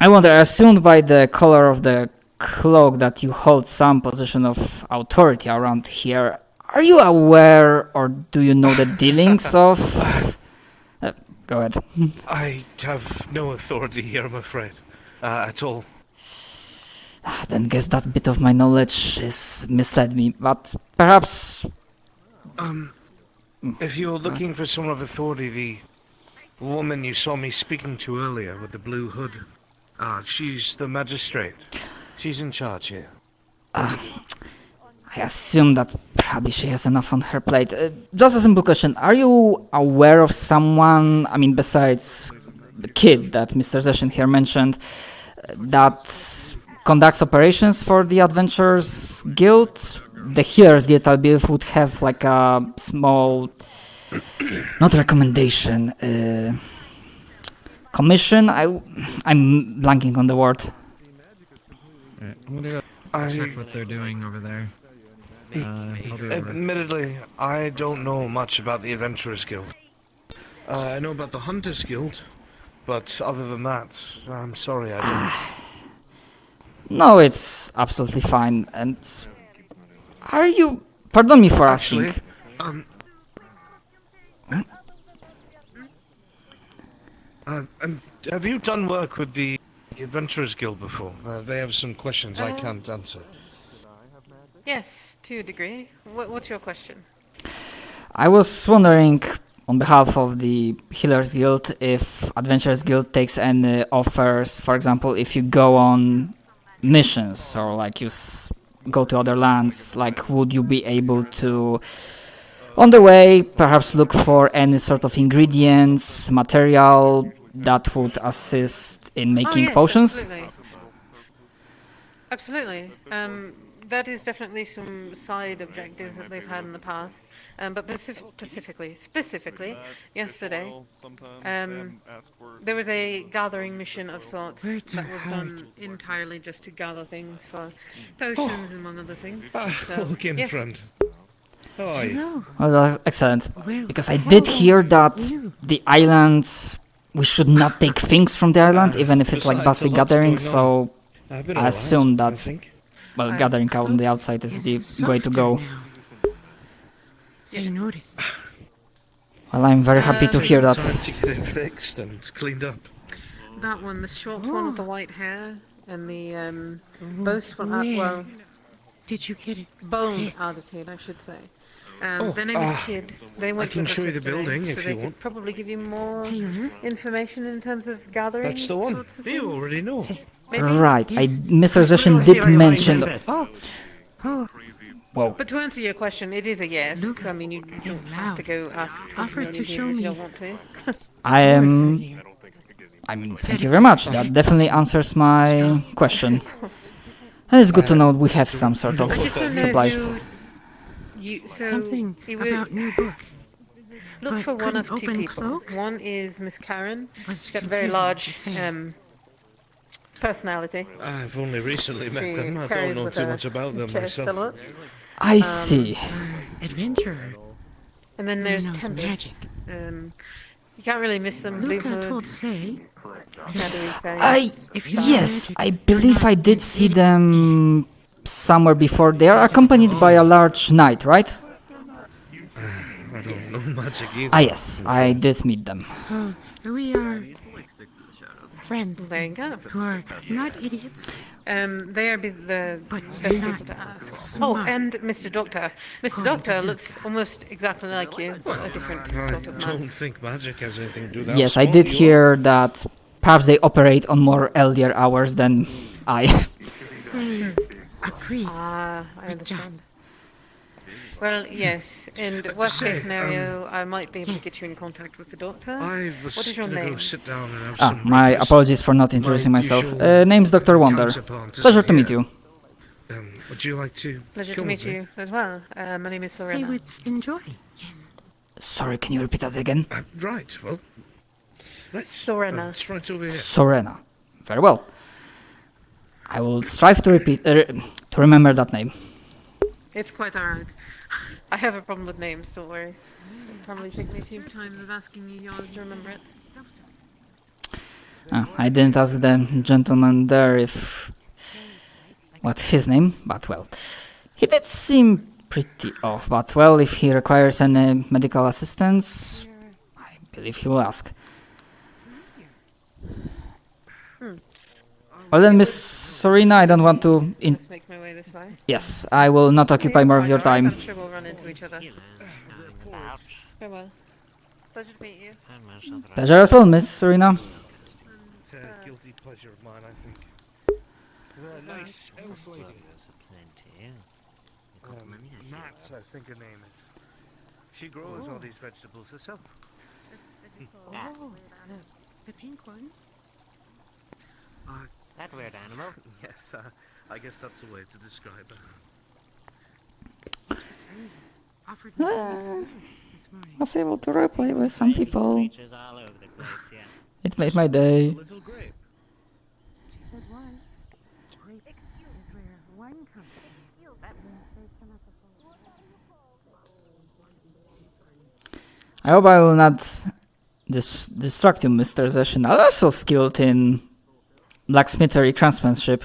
I wonder, I assumed by the color of the cloak that you hold some position of authority around here. Are you aware or do you know the dealings of. Go ahead. I have no authority here, I'm afraid. At all. Then guess that bit of my knowledge is misled me, but perhaps. If you're looking for someone of authority, the woman you saw me speaking to earlier with the blue hood, she's the magistrate. She's in charge here. I assume that probably she has enough on her plate. Just a simple question. Are you aware of someone, I mean, besides the kid that Mr. Zeshin here mentioned, that conducts operations for the Adventurers Guild? The Healers Guild, I believe, would have like a small, not recommendation, commission. I'm blanking on the word. Right, I'm gonna go check what they're doing over there. I'll be over. Admittedly, I don't know much about the Adventurers Guild. I know about the Hunters Guild, but other than that, I'm sorry I don't. No, it's absolutely fine. And are you? Pardon me for asking. Have you done work with the Adventurers Guild before? They have some questions I can't answer. Yes, to a degree. What's your question? I was wondering, on behalf of the Healers Guild, if Adventurers Guild takes any offers. For example, if you go on missions or like you go to other lands, like would you be able to, on the way, perhaps look for any sort of ingredients, material that would assist in making yes, potions? Absolutely. That is definitely some side objectives that they've had in the past. But specifically, yesterday, there was a gathering mission of sorts that was done entirely just to gather things for potions, among other things. Look in, friend. How are you? Well, that's excellent. Because I did hear that the island, we should not take things from the island, even if it's like basic gathering, so I assume that, well, gathering out on the outside is the way to go. Well, I'm very happy to hear that. Time to get it fixed and cleaned up. That one, the short one with the white hair, and the boastful, well, did you get it? Bone attitude, I should say. Their name is Kid. They went I can with us show you the yesterday, building so if they you could want. probably give you more information in terms of gathering. That's the one. Sorts of You things. already know. Maybe? Right, Mr. Zeshin did mention. Whoa. But to answer your question, it is a yes. I mean, you don't have to go ask Offer to show if me. you don't want to. I mean, thank you very much. That definitely answers my question. And it's good to know we have some sort of I just don't know supplies. Something about new book. Look But for one of couldn't two open people. cloak? One is Miss Karen. Was She's got a very confusing, large just saying. personality. I've only recently met She them. I don't carries know with too her much about them chest a myself. lot. I see. Adventure. And then there's knows Tempest. You can't really miss them. Blue Luca hood, told say. shadowy face. Yes, I believe I did see them somewhere before. They are accompanied by a large knight, right? I don't know magic either. Ah, yes, I did meet them. We are friends There you go. who are not idiots. They are the But best not people to ask. smart. Oh, and Mr. Doctor. Mr. Doctor looks almost exactly like you, but a different I sort of don't mask. think magic has anything to do with how Yes, I smart did you hear that perhaps they operate on more earlier hours than I. Say, agrees. Ah, I Good job. understand. Well, yes. In the worst case Say, scenario, I might be able to get you in contact with the doctor. I was What is your gonna name? go sit down and have Ah, some my breakfast. apologies for not introducing My myself. usual Name's Dr. Wonder. counterpart is Pleasure to meet here. you. Would you like to Pleasure to come meet with me? you as well. My name is Say Sorena. we'd enjoy. Yes. Sorry, can you repeat that again? Right, well, let's... Sorena. It's right over here. Sorena. Very well. I will strive to to remember that name. It's quite alright. I have a problem with names, don't worry. It'll probably take me a few times of asking you yours to remember it. I didn't ask the gentleman there if... what's his name, but well... He did seem pretty off, but well, if he requires any medical assistance, I believe he will ask. Well then, Miss Sorina, I don't want to... Let's make my way this way. Yes, I will not occupy more of your time. I'm sure we'll run into each other. Farewell. Pleasure to meet you. Pleasure as well, Miss Sorina. It's a guilty pleasure of mine, I think. Nice elf lady. Matt, I think her name is. She grows all these vegetables herself. Oh, the pink one. That weird animal. Yes, I guess that's the way to describe her. Offered I was able to roleplay with some people. It made my day. I hope I will not distract you, Mr. Zeshin. I'm also skilled in blacksmithery craftsmanship.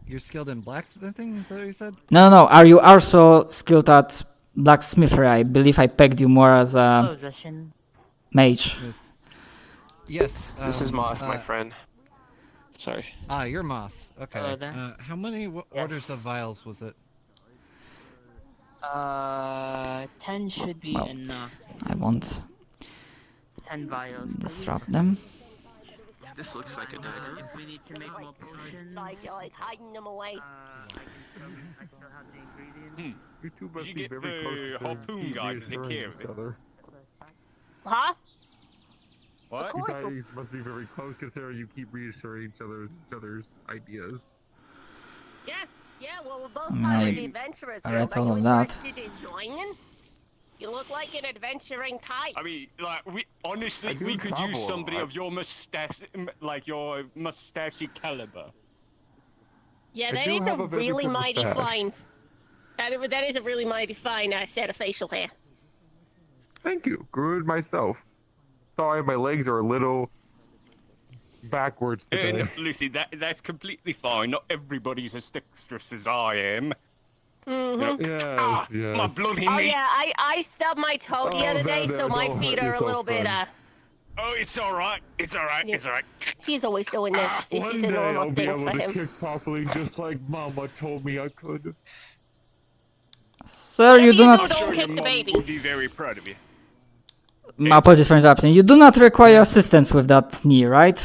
You're skilled in blacksmithing, is that what you said? No. Are you also skilled at blacksmithery? I believe I pegged you more as a mage. Yes. This is Moss, my friend. Sorry. Ah, you're Moss. Okay. Hello there. How many orders of vials was it? 10 should be Well, enough. I won't 10 vials. disrupt them. This looks like a dagger. If we need to make more potions, Like hiding them away. I still have the ingredients. You two must Did be you get very close the to harpoon guy to take reassuring care of each it? other. Huh? What? Of You course. guys must be very close considering you keep reassuring each other's ideas. Yeah, well, we're both I part of the adventurers. I read Are all you of that. interested in joining? You look like an adventuring type. I mean, like, honestly, I do we could use travel a somebody lot. of your mustache, like your mustachy caliber. Yeah, I that do is a have a very really good mighty mustache. fine. That is a really mighty fine set of facial hair. Thank you. Grew it myself. Sorry, my legs are a little backwards today. And Lucy, that's completely fine. Not everybody's as dexterous as I am. Mm-hmm. Yes, yes. My bloody Oh knee. yeah, I stubbed my toe the Oh, other day, there, so my don't feet hurt are a yourself, little bit friend. Oh, it's all right. It's all right. Yeah. It's all right. He's always doing this. This One is a day normal I'll be thing able for to him. kick properly just like Mama told me I could. Sir, you do I'm not... sure Sure, kick your the mom baby. would be very proud of you. My apologies for interrupting. You do not require assistance with that knee, right?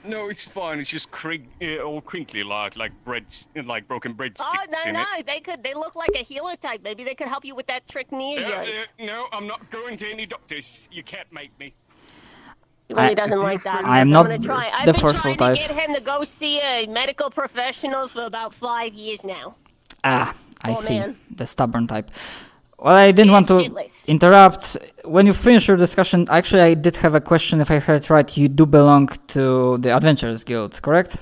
No, it's fine. It's just all crinkly, like broken breadsticks. Oh in no, it. they look like a healer type. Maybe they could help you with that trick knee of yours. No, I'm not going to any doctors. You can't make me. He really I- doesn't like that. I am I'm not gonna try. I've the been forceful trying to type. get him to go see a medical professional for about 5 years now. Ah, I Oh, see. man. The stubborn type. Well, I didn't want to shitless. interrupt. When you finish your discussion, actually, I did have a question. If I heard right, you do belong to the Adventurers Guild, correct?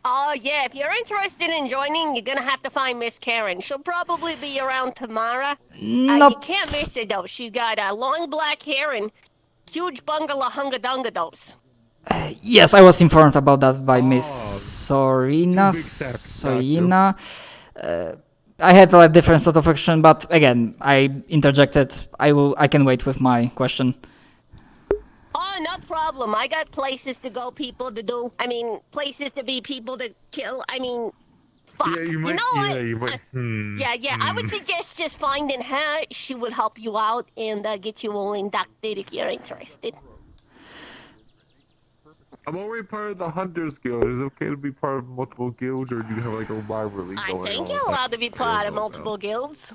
Oh yeah, if you're interested in joining, you're gonna have to find Miss Karen. She'll probably be around tomorrow. You Not... can't miss her though. She's got long black hair and huge bungalow hungadungados. Yes, I was informed about that by Miss Sorina. big steps, Sorina. I had a different sort of question, but again, I interjected. I can wait with my question. Oh, no problem. I got places to go, people to do. I mean, places to be, people to kill. I mean, fuck. Yeah, you might. know what? Yeah, you might. Yeah. I would suggest just finding her. She will help you out and get you all inducted if you're interested. I'm already part of the Hunters Guild. Is it okay to be part of multiple guilds, or do you have like a rivalry I going on? think you're allowed to be part of multiple guilds.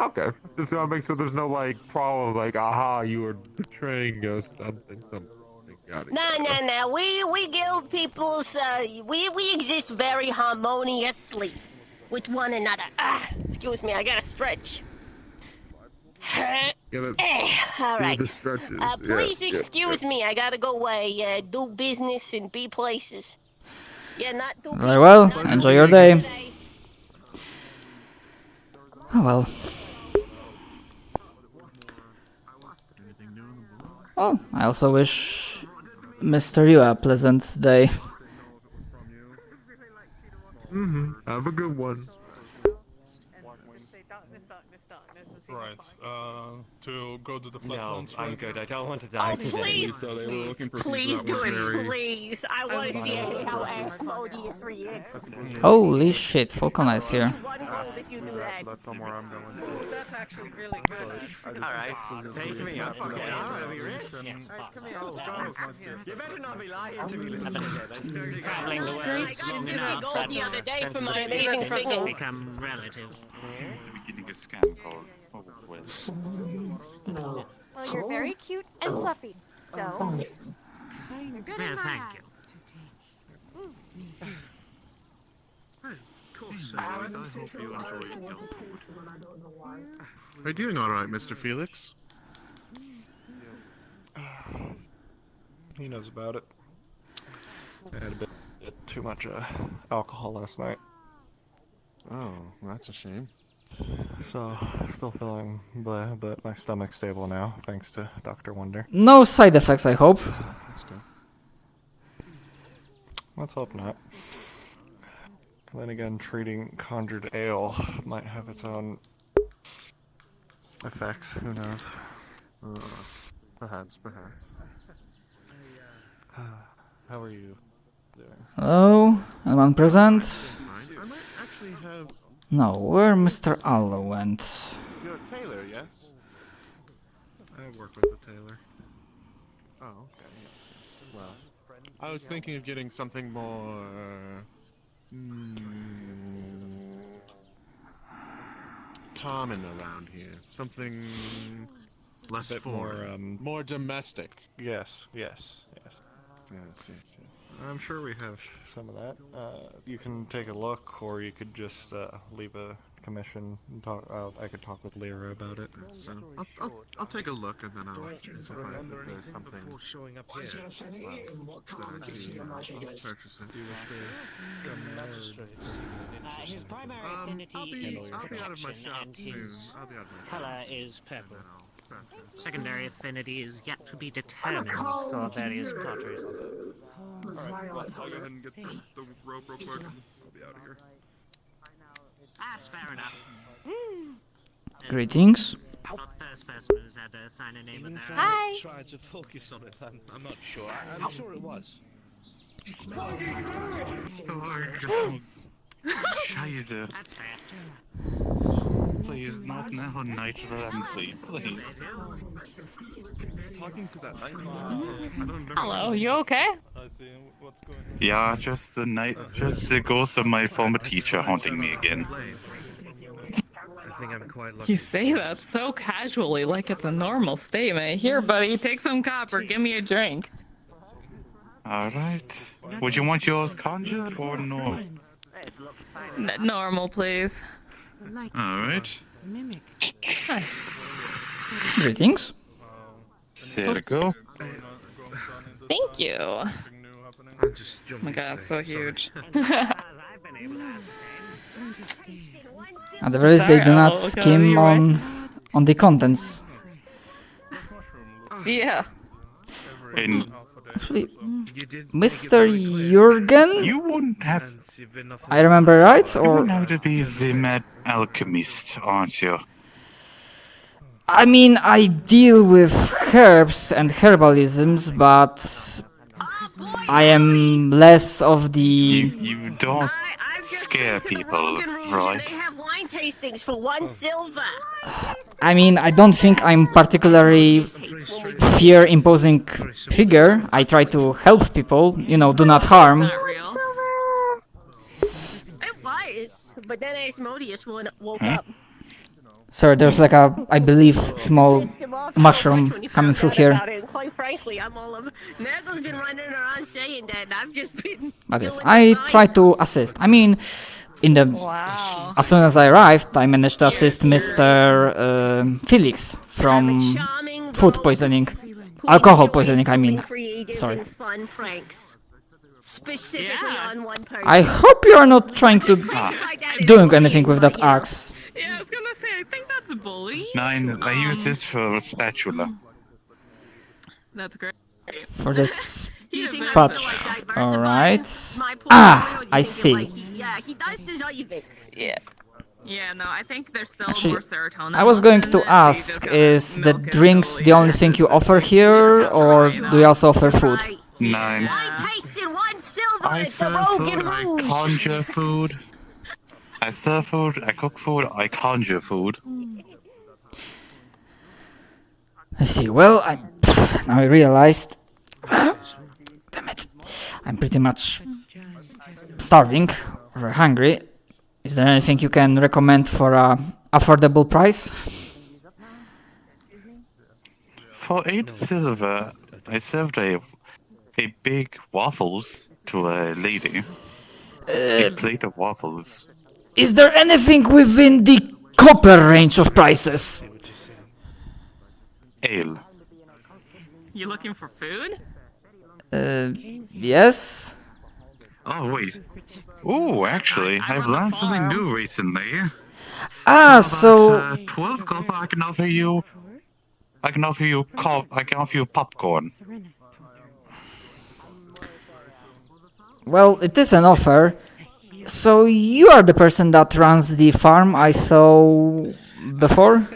Okay, just want to make sure there's no like problem, like aha, you were betraying us, something. No. We guild peoples. We exist very harmoniously with one another. Excuse me, I gotta stretch. All right. The stretches. Please excuse me. I gotta go away. Do business and be places. Yeah, not do. Very well. Enjoy your day. Oh well. Well, I also wish Mr. Yu a pleasant day. Have a good one. Right. To go to the flatlands. No, I'm good. I don't want to die today. Please, So they were looking for please people do that it, were very- please. I want to see how Asmodeus reacts. Holy shit, Falcon is here. That's somewhere I'm going. That's actually really good. Alright, take me up. Okay, I'm gonna be rich. You better not be lying to me. Traveling the world long enough gold the other day for my sensitivity amazing has singing. become relative. Seems to be getting a scam call. Well, you're very cute and fluffy, so... You're good Yeah, in my thank eyes. I hope you enjoy your food. Are you doing all right, Mr. Felix? He knows about it. I had a bit too much alcohol last night. Oh, that's a shame. So, still feeling bleh, but my stomach's stable now, thanks to Dr. Wonder. No side effects, I hope. That's good. Let's hope not. Then again, treating conjured ale might have its own effects, who knows. Perhaps. How are you doing? Hello? Anyone present? I might actually have... No, where Mr. Allo went? You're a tailor, yes? I work with a tailor. Oh, okay, yes. Well, I was thinking of getting something more... common around here. Something less bit foreign. More domestic. Yes. Yes. I'm sure we have some of that. You can take a look, or you could just leave a commission and talk. I could talk with Lyra about it. So I'll take a look and then I'll if there's something before showing up here. that I see purchase it. His primary affinity I'll be is out of my protection, shop and soon. his I'll be out of my color shop. is purple. Secondary affinity is yet to be determined for various countries. Alright, well, I'll go ahead and get the rope real quick. I'll be out of here. That's fair enough. Greetings. Not first person who's had to sign a name with their Hi. Tried to focus on it. I'm not sure. I'm sure it was. Scheiße. That's fair. Please, not now, Night Ramsey, please. Talking to that night. I don't remember. Hello, you okay? Yeah, just the ghost of my former teacher haunting me again. I think I'm quite lucky. You say that so casually, like it's a normal statement. Here, buddy, take some copper, give me a drink. Alright. Would you want yours conjured or no? Normal, please. Alright. Mimic. Greetings. There we go. Thank you. Oh I'm just my god, it's so huge. At the very least, they do not Sorry, skim you're on the contents. Yeah. In Actually, You did Mr. Jurgen? You wouldn't have. I remember right, You or wouldn't have to be the mad alchemist, aren't you? I mean, I deal with herbs and herbalisms, but I am less of the. You don't scare people, right? They have wine tastings for 1 silver. I mean, I don't think I'm particularly fear-imposing figure. I try to help people, you know, do not harm. It was, but then Asmodeus woke up. Sir, there's like a, I believe, small mushroom coming through here. And quite frankly, I'm all of. Nagel's been running around saying that, and I've just been. But yes, I try to assist. I mean, in the as soon as I arrived, I managed to assist Mr. Felix from food poisoning, alcohol poisoning. I mean, sorry. Fun pranks, specifically on one person. I hope you are not trying to doing anything with that axe. Yeah, I was gonna say, I think that's bullying. Nine, I use this for a spatula. That's great. For this think patch. Alright. Ah, I see. Yeah, he does deserve it. Yeah. Yeah, no, I think there's still Actually, more serotonin. I was going to ask, is the drinks the only thing you offer here, or do you also offer food? Nine. I tasted 1 silver I at the serve Rogan food, I Rouge. conjure food. I serve food, I cook food, I conjure food. I see. Well, now I realized. Damn it! I'm pretty much starving or hungry. Is there anything you can recommend for a affordable price? For 8 silver, I served a big waffles to a lady. A plate of waffles. Is there anything within the copper range of prices? Ale. You looking for food? Yes. Oh wait. Oh, actually, I've learned something new recently. Ah, For so about, 12 copper, I can offer you. I can offer you popcorn. well, it is an offer. So you are the person that runs the farm I saw before?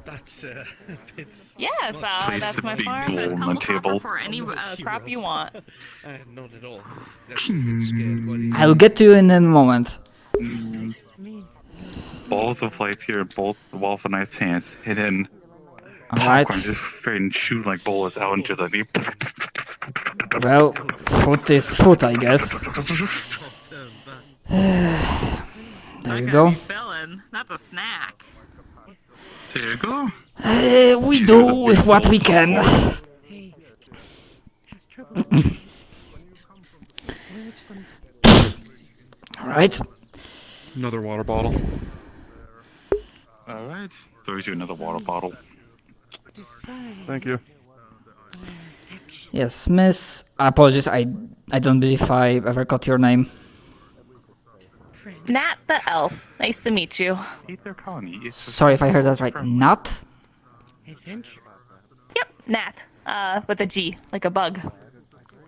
That's a bit. Yes, that's my farm. And come copper for any crop you want. Not at all. Actually, scared what he- I'll get to you in a moment. Balls of life here, both the wall for nice hands, hidden. Alright. Popcorn just straight shoot like bullets out into the deep. Well, food is food, I guess. There you go. Filling. That's a snack. There you go. We do with what we can. Alright. Another water bottle. Alright. Throws you another water bottle. Thank you. Yes, miss. Apologies, I don't believe I ever got your name. Nat the elf. Nice to meet you. Aether Chronicles. Sorry if I heard that right. Nat? Adventure. Yep, Nat. With a G, like a bug.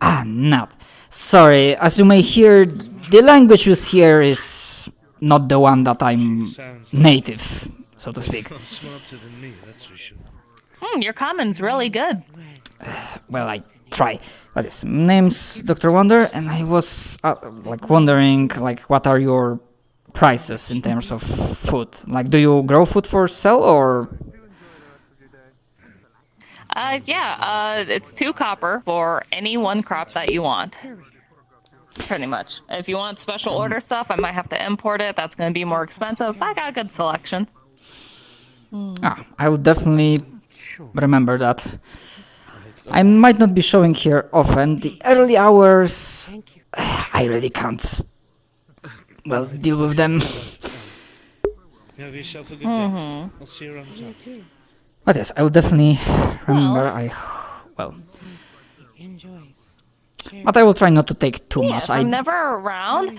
Ah, Nat. Sorry, as you may hear, the language used here is not the one that I'm native, so to speak. Smarter than me, that's for sure. Your common's really good. Well, I try. But his name's Dr. Wonder, and I was like wondering, like, what are your prices in terms of food? Like, do you grow food for sale or? It's 2 copper for any one crop that you want. Pretty much. If you want special order stuff, I might have to import it. That's going to be more expensive. I got a good selection. Ah, I will definitely remember that. I might not be showing here often. The early hours, I really can't, well, deal with them. Have yourself a good day. I'll see you around town. But yes, I will definitely remember. Enjoys. But I will try not to take too Yeah, much. if I'm never around,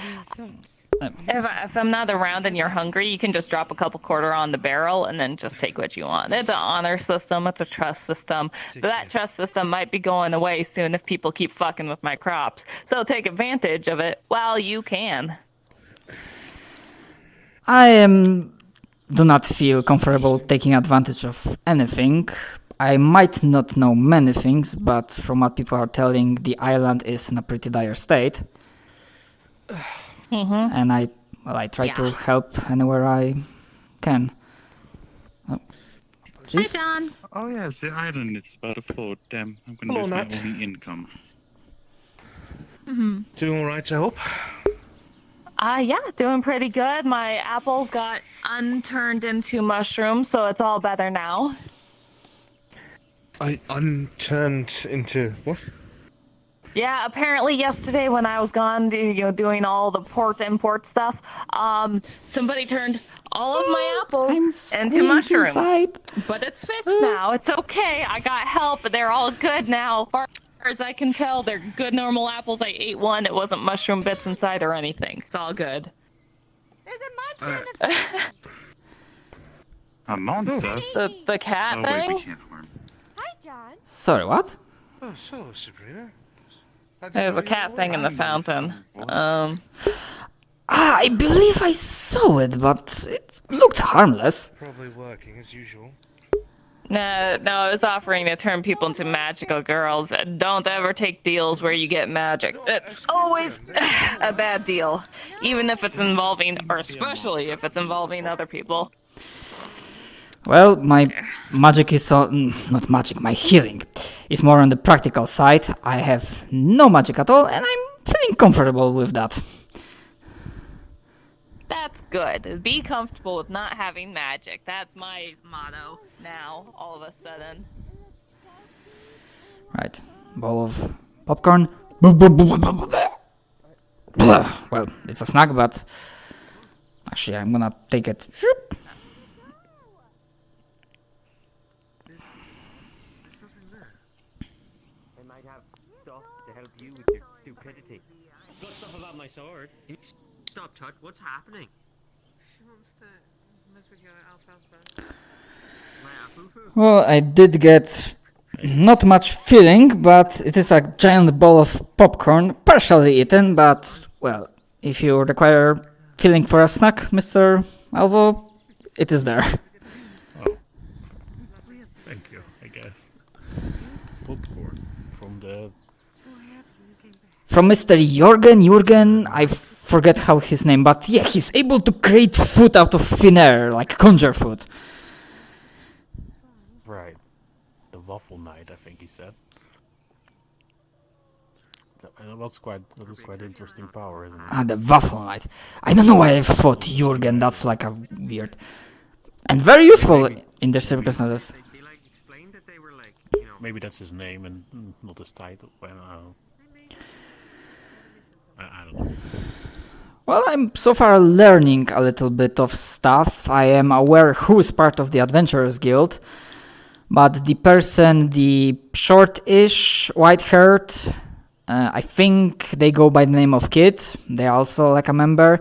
if I'm not around and you're hungry, you can just drop a couple quarter on the barrel and then just take what you want. It's an honor system. It's a trust system. But that trust system might be going away soon if people keep fucking with my crops. So take advantage of it while you can. Do not feel comfortable taking advantage of anything. I might not know many things, but from what people are telling, the island is in a pretty dire state. And I try to help anywhere I can. Oh, Hi, John. Oh yes, the island is about to fall. Damn, I'm gonna Hello, lose Nat. my only income. Doing all right, I hope. Yeah, doing pretty good. My apples got unturned into mushrooms, so it's all better now. I unturned into what? Yeah, apparently yesterday when I was gone, doing all the import stuff, somebody turned all of my apples into mushrooms. inside. But it's fixed now. It's okay. I got help. They're all good now. As far as I can tell, they're good normal apples. I ate one. It wasn't mushroom bits inside or anything. It's all good. There's a monster A monster? The cat Oh wait, we thing? can't harm. Hi, John. Sorry, what? Oh, so Sabrina. There's a cat thing in the fountain. I believe I saw it, but it looked harmless. Probably working as usual. No, I was offering to turn people into magical girls. Don't ever take deals where you get magic. It's always a bad deal. Even if it's involving, or especially if it's involving other people. Well, my magic is not magic, my healing is more on the practical side. I have no magic at all, and I'm feeling comfortable with that. That's good. Be comfortable with not having magic. That's my motto now, all of a sudden. Right, bowl of popcorn. Well, it's a snack, but actually I'm gonna take it. I might have stuff to help you with your stupidity. Got stuff about my sword. Stop, Tut. What's happening? She wants to mess with your alfalfa. My alfalfa? Well, I did get not much filling, but it is a giant bowl of popcorn, partially eaten, but, well, if you require filling for a snack, Mr. Alvo, it is there. Oh. Thank you, I guess. Popcorn from Mr. Jürgen, I forget how his name, but yeah, he's able to create food out of thin air, like conjure food. Right. The Waffle Knight, I think he said. That was quite interesting power, isn't it? Ah, the Waffle Knight. I don't know why I thought Jürgen, that's like a weird... And very useful in the circumstances. Maybe that's his name and not his title. I don't know. Well, I'm so far learning a little bit of stuff. I am aware who is part of the Adventurers Guild, but the person, the short-ish, white-haired, I think they go by the name of Kid. They're also like a member.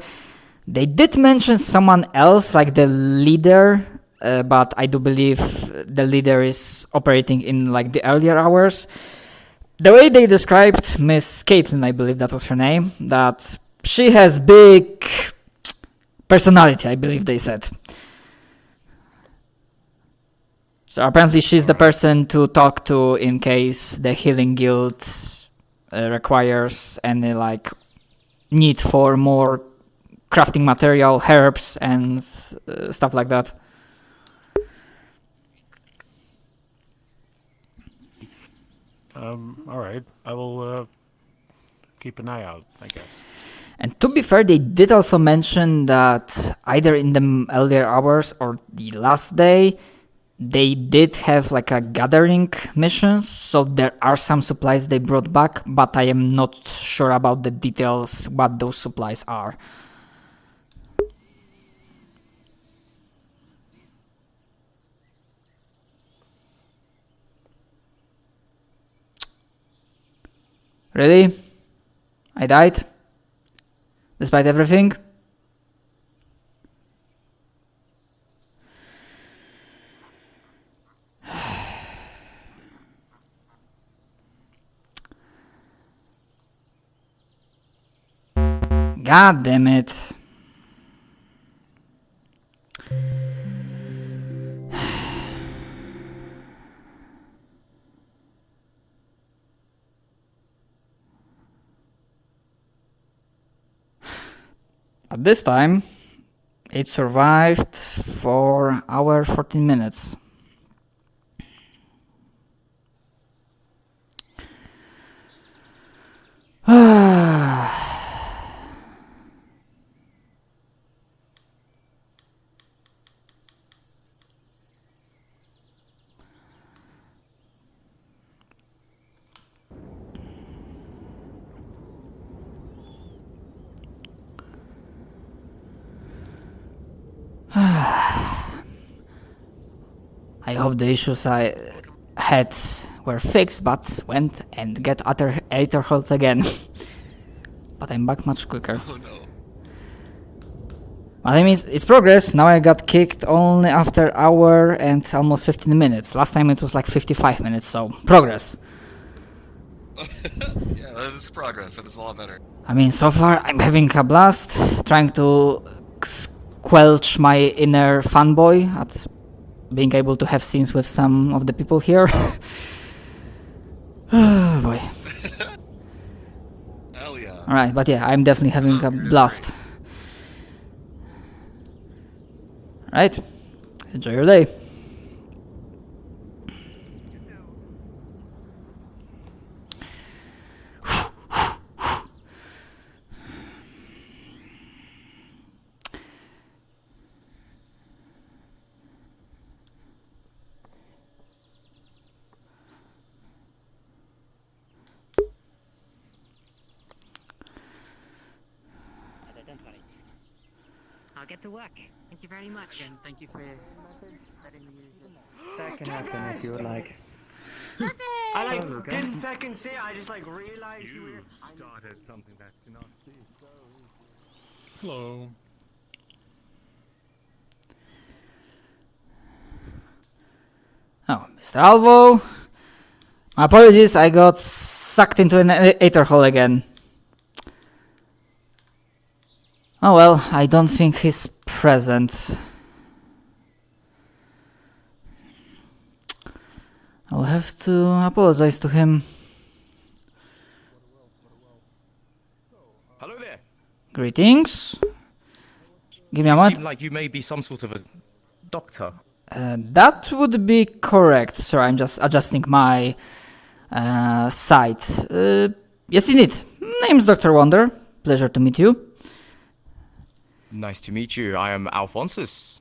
They did mention someone else, like the leader, but I do believe the leader is operating in like the earlier hours. The way they described Miss Caitlin, I believe that was her name, that she has big personality, I believe they said. So apparently she's the person to talk to in case the healing guild requires any like need for more crafting material, herbs and stuff like that. Alright, I will keep an eye out, I guess. And to be fair, they did also mention that either in the earlier hours or the last day, they did have like a gathering mission, so there are some supplies they brought back, but I am not sure about the details, what those supplies are. Really? I died? Despite everything? God damn it. At this time, it survived for hour 14 minutes. I hope the issues I had were fixed, but went and get Aether Chronicles again. But I'm back much quicker. Oh no. But I mean, it's progress. Now I got kicked only after hour and almost 15 minutes. Last time it was like 55 minutes, so progress. Yeah, that is progress. That is a lot better. I mean, so far I'm having a blast, trying to squelch my inner fanboy at being able to have scenes with some of the people here. Oh boy. Hell yeah. Alright, but yeah, I'm definitely having a blast. Alright, enjoy your day. I'll get to work. Thank you very much. And thank you for letting me use it. That can happen if you would like. I like Oh, okay. didn't fucking say it, I just like realized you were started something that cannot see. Hello. Oh, Mr. Alvo. My apologies, I got sucked into an Aether hole again. Oh well, I don't think he's present. I'll have to apologize to him. Hello there. Greetings. Give me a You moment. seem like you may be some sort of a doctor. That would be correct, sir. I'm just adjusting my site. Yes, indeed. Name's Dr. Wonder. Pleasure to meet you. Nice to meet you. I am Alphonsus.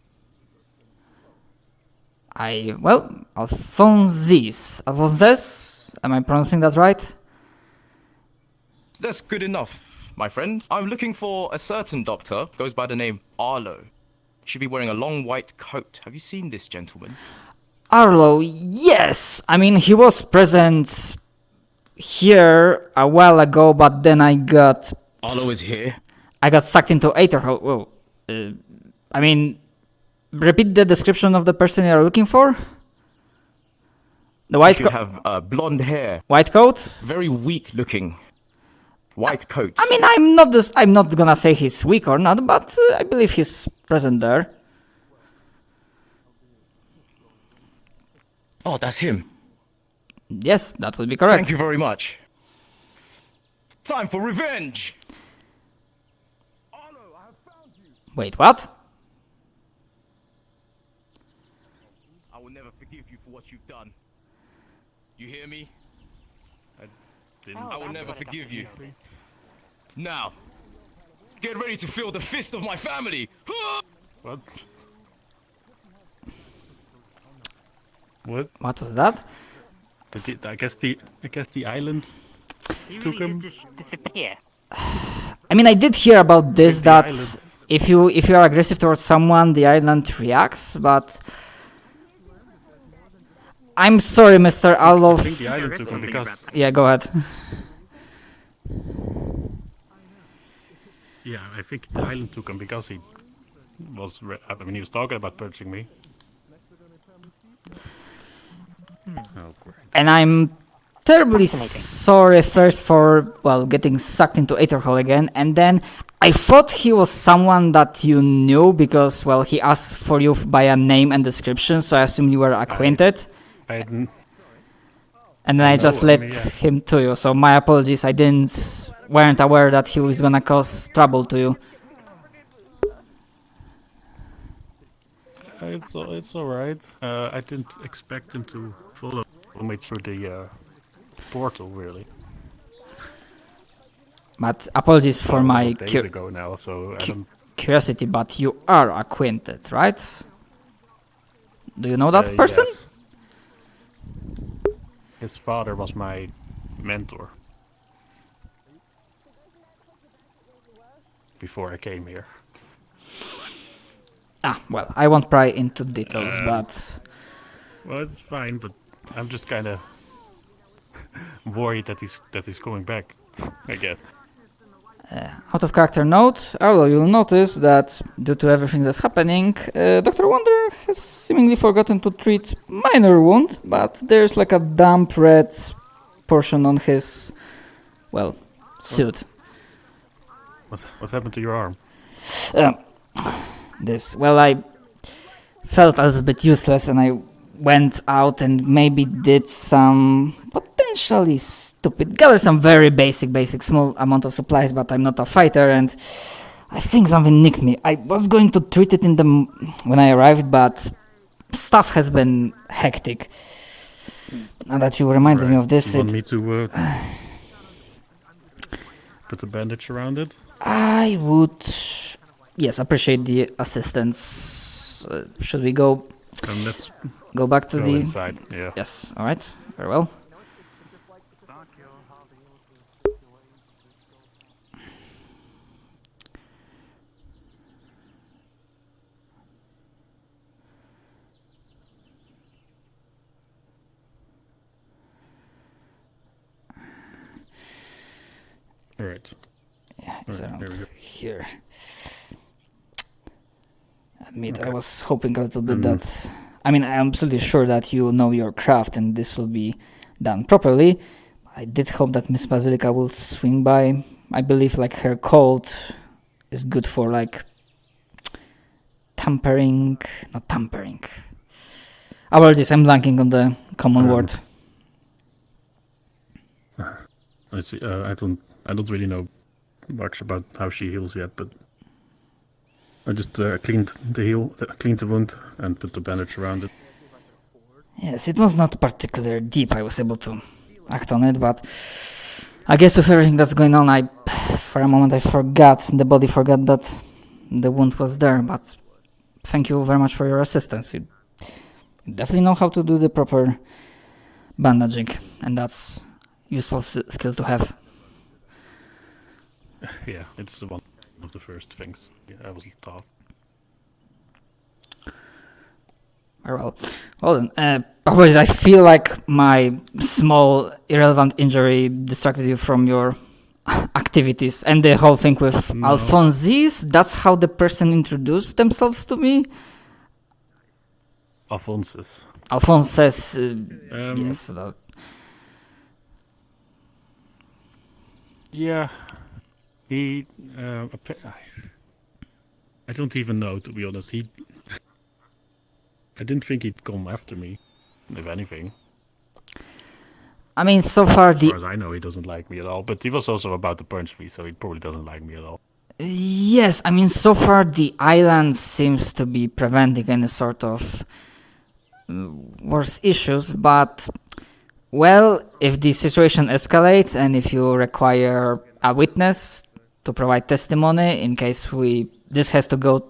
Alphonsus. Alphonsus? Am I pronouncing that right? That's good enough, my friend. I'm looking for a certain doctor. Goes by the name Arlo. Should be wearing a long white coat. Have you seen this gentleman? Arlo, yes! I mean, he was present here a while ago, but then I got... Arlo is here? I got sucked into Aether hole. Whoa. I mean, repeat the description of the person you're looking for? The white coat. Have blonde hair. White coat? Very weak looking. White coat. I mean, I'm not gonna say he's weak or not, but I believe he's present there. Oh, that's him. Yes, that would be correct. Thank you very much. Time for revenge. Wait, what? I will never forgive you for what you've done. You hear me? I will never forgive you. Now, get ready to feel the fist of my family. What? What was that? I guess the island took him. Disappear. I mean, I did hear about this, that if you are aggressive towards someone, the island reacts, but I'm sorry, Mr. Alov. I think the island took him because Yeah, go ahead. Yeah, I think the island took him because he was. He was talking about purging me. Oh, great. And I'm terribly sorry first for, well, getting sucked into Aether Hall again, and then I thought he was someone that you knew because, well, he asked for you by a name and description, so I assumed you were acquainted. I didn't. And then I just let him to you, so my apologies, I weren't aware that he was gonna cause trouble to you. It's alright. I didn't expect him to follow me through the portal, really. But apologies for my days ago now, so I don't... curiosity, but you are acquainted, right? Do you know that person? Yes. His father was my mentor before I came here. Ah, well, I won't pry into details, but... Well, it's fine, but I'm just kind of worried that he's coming back again. Out of character note, although you'll notice that due to everything that's happening, Dr. Wonder has seemingly forgotten to treat minor wound, but there's like a damp red portion on his, well, suit. What happened to your arm? Well, I felt a little bit useless and I went out and maybe did some potentially gathered some very basic small amount of supplies, but I'm not a fighter and I think something nicked me. I was going to treat it when I arrived, but stuff has been hectic. Now that you reminded me of this, you want me to put a bandage around it? I would, yes, appreciate the assistance. Should we go? Let's go back to the inside. Yeah. Yes. All right. Very well. All right. Yeah, it's right, around here. Admit, I was hoping a little bit that... I mean, I'm absolutely sure that you know your craft and this will be done properly. I did hope that Miss Basilica will swing by. I believe like her cold is good for like tampering... Not tampering. Apologies, I'm blanking on the common word. I see. I don't really know much about how she heals yet, but I just cleaned the wound and put the bandage around it. Yes, it was not particularly deep. I was able to act on it, but I guess with everything that's going on, for a moment the body forgot that the wound was there, but thank you very much for your assistance. You definitely know how to do the proper bandaging, and that's useful skill to have. Yeah, it's one of the first things I was taught. Very well. Well then, apologies, I feel like my small irrelevant injury distracted you from your activities and the whole thing with Alphonses. That's how the person introduced themselves to me. Alphonses. Alphonses. Yes. Yeah. He, I don't even know, to be honest. I didn't think he'd come after me, if anything. I mean, so far as far as I know, he doesn't like me at all. But he was also about to punch me, so he probably doesn't like me at all. Yes, I mean, so far the island seems to be preventing any sort of worse issues, but... Well, if the situation escalates and if you require a witness to provide testimony in case this has to go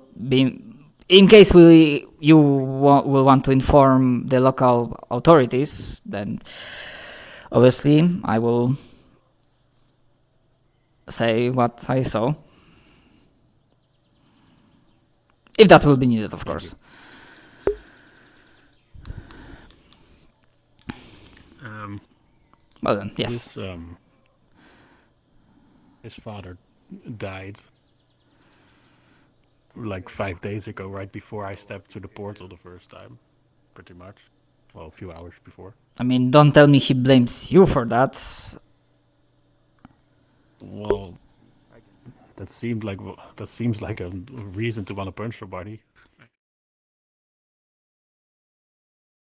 in case you will want to inform the local authorities, then obviously I will say what I saw, if that will be needed, of course. Well then, yes. his father died like 5 days ago, right before I stepped to the portal the first time, pretty much. Well, a few hours before. I mean, don't tell me he blames you for that. Well, that seems like a reason to want to punch somebody.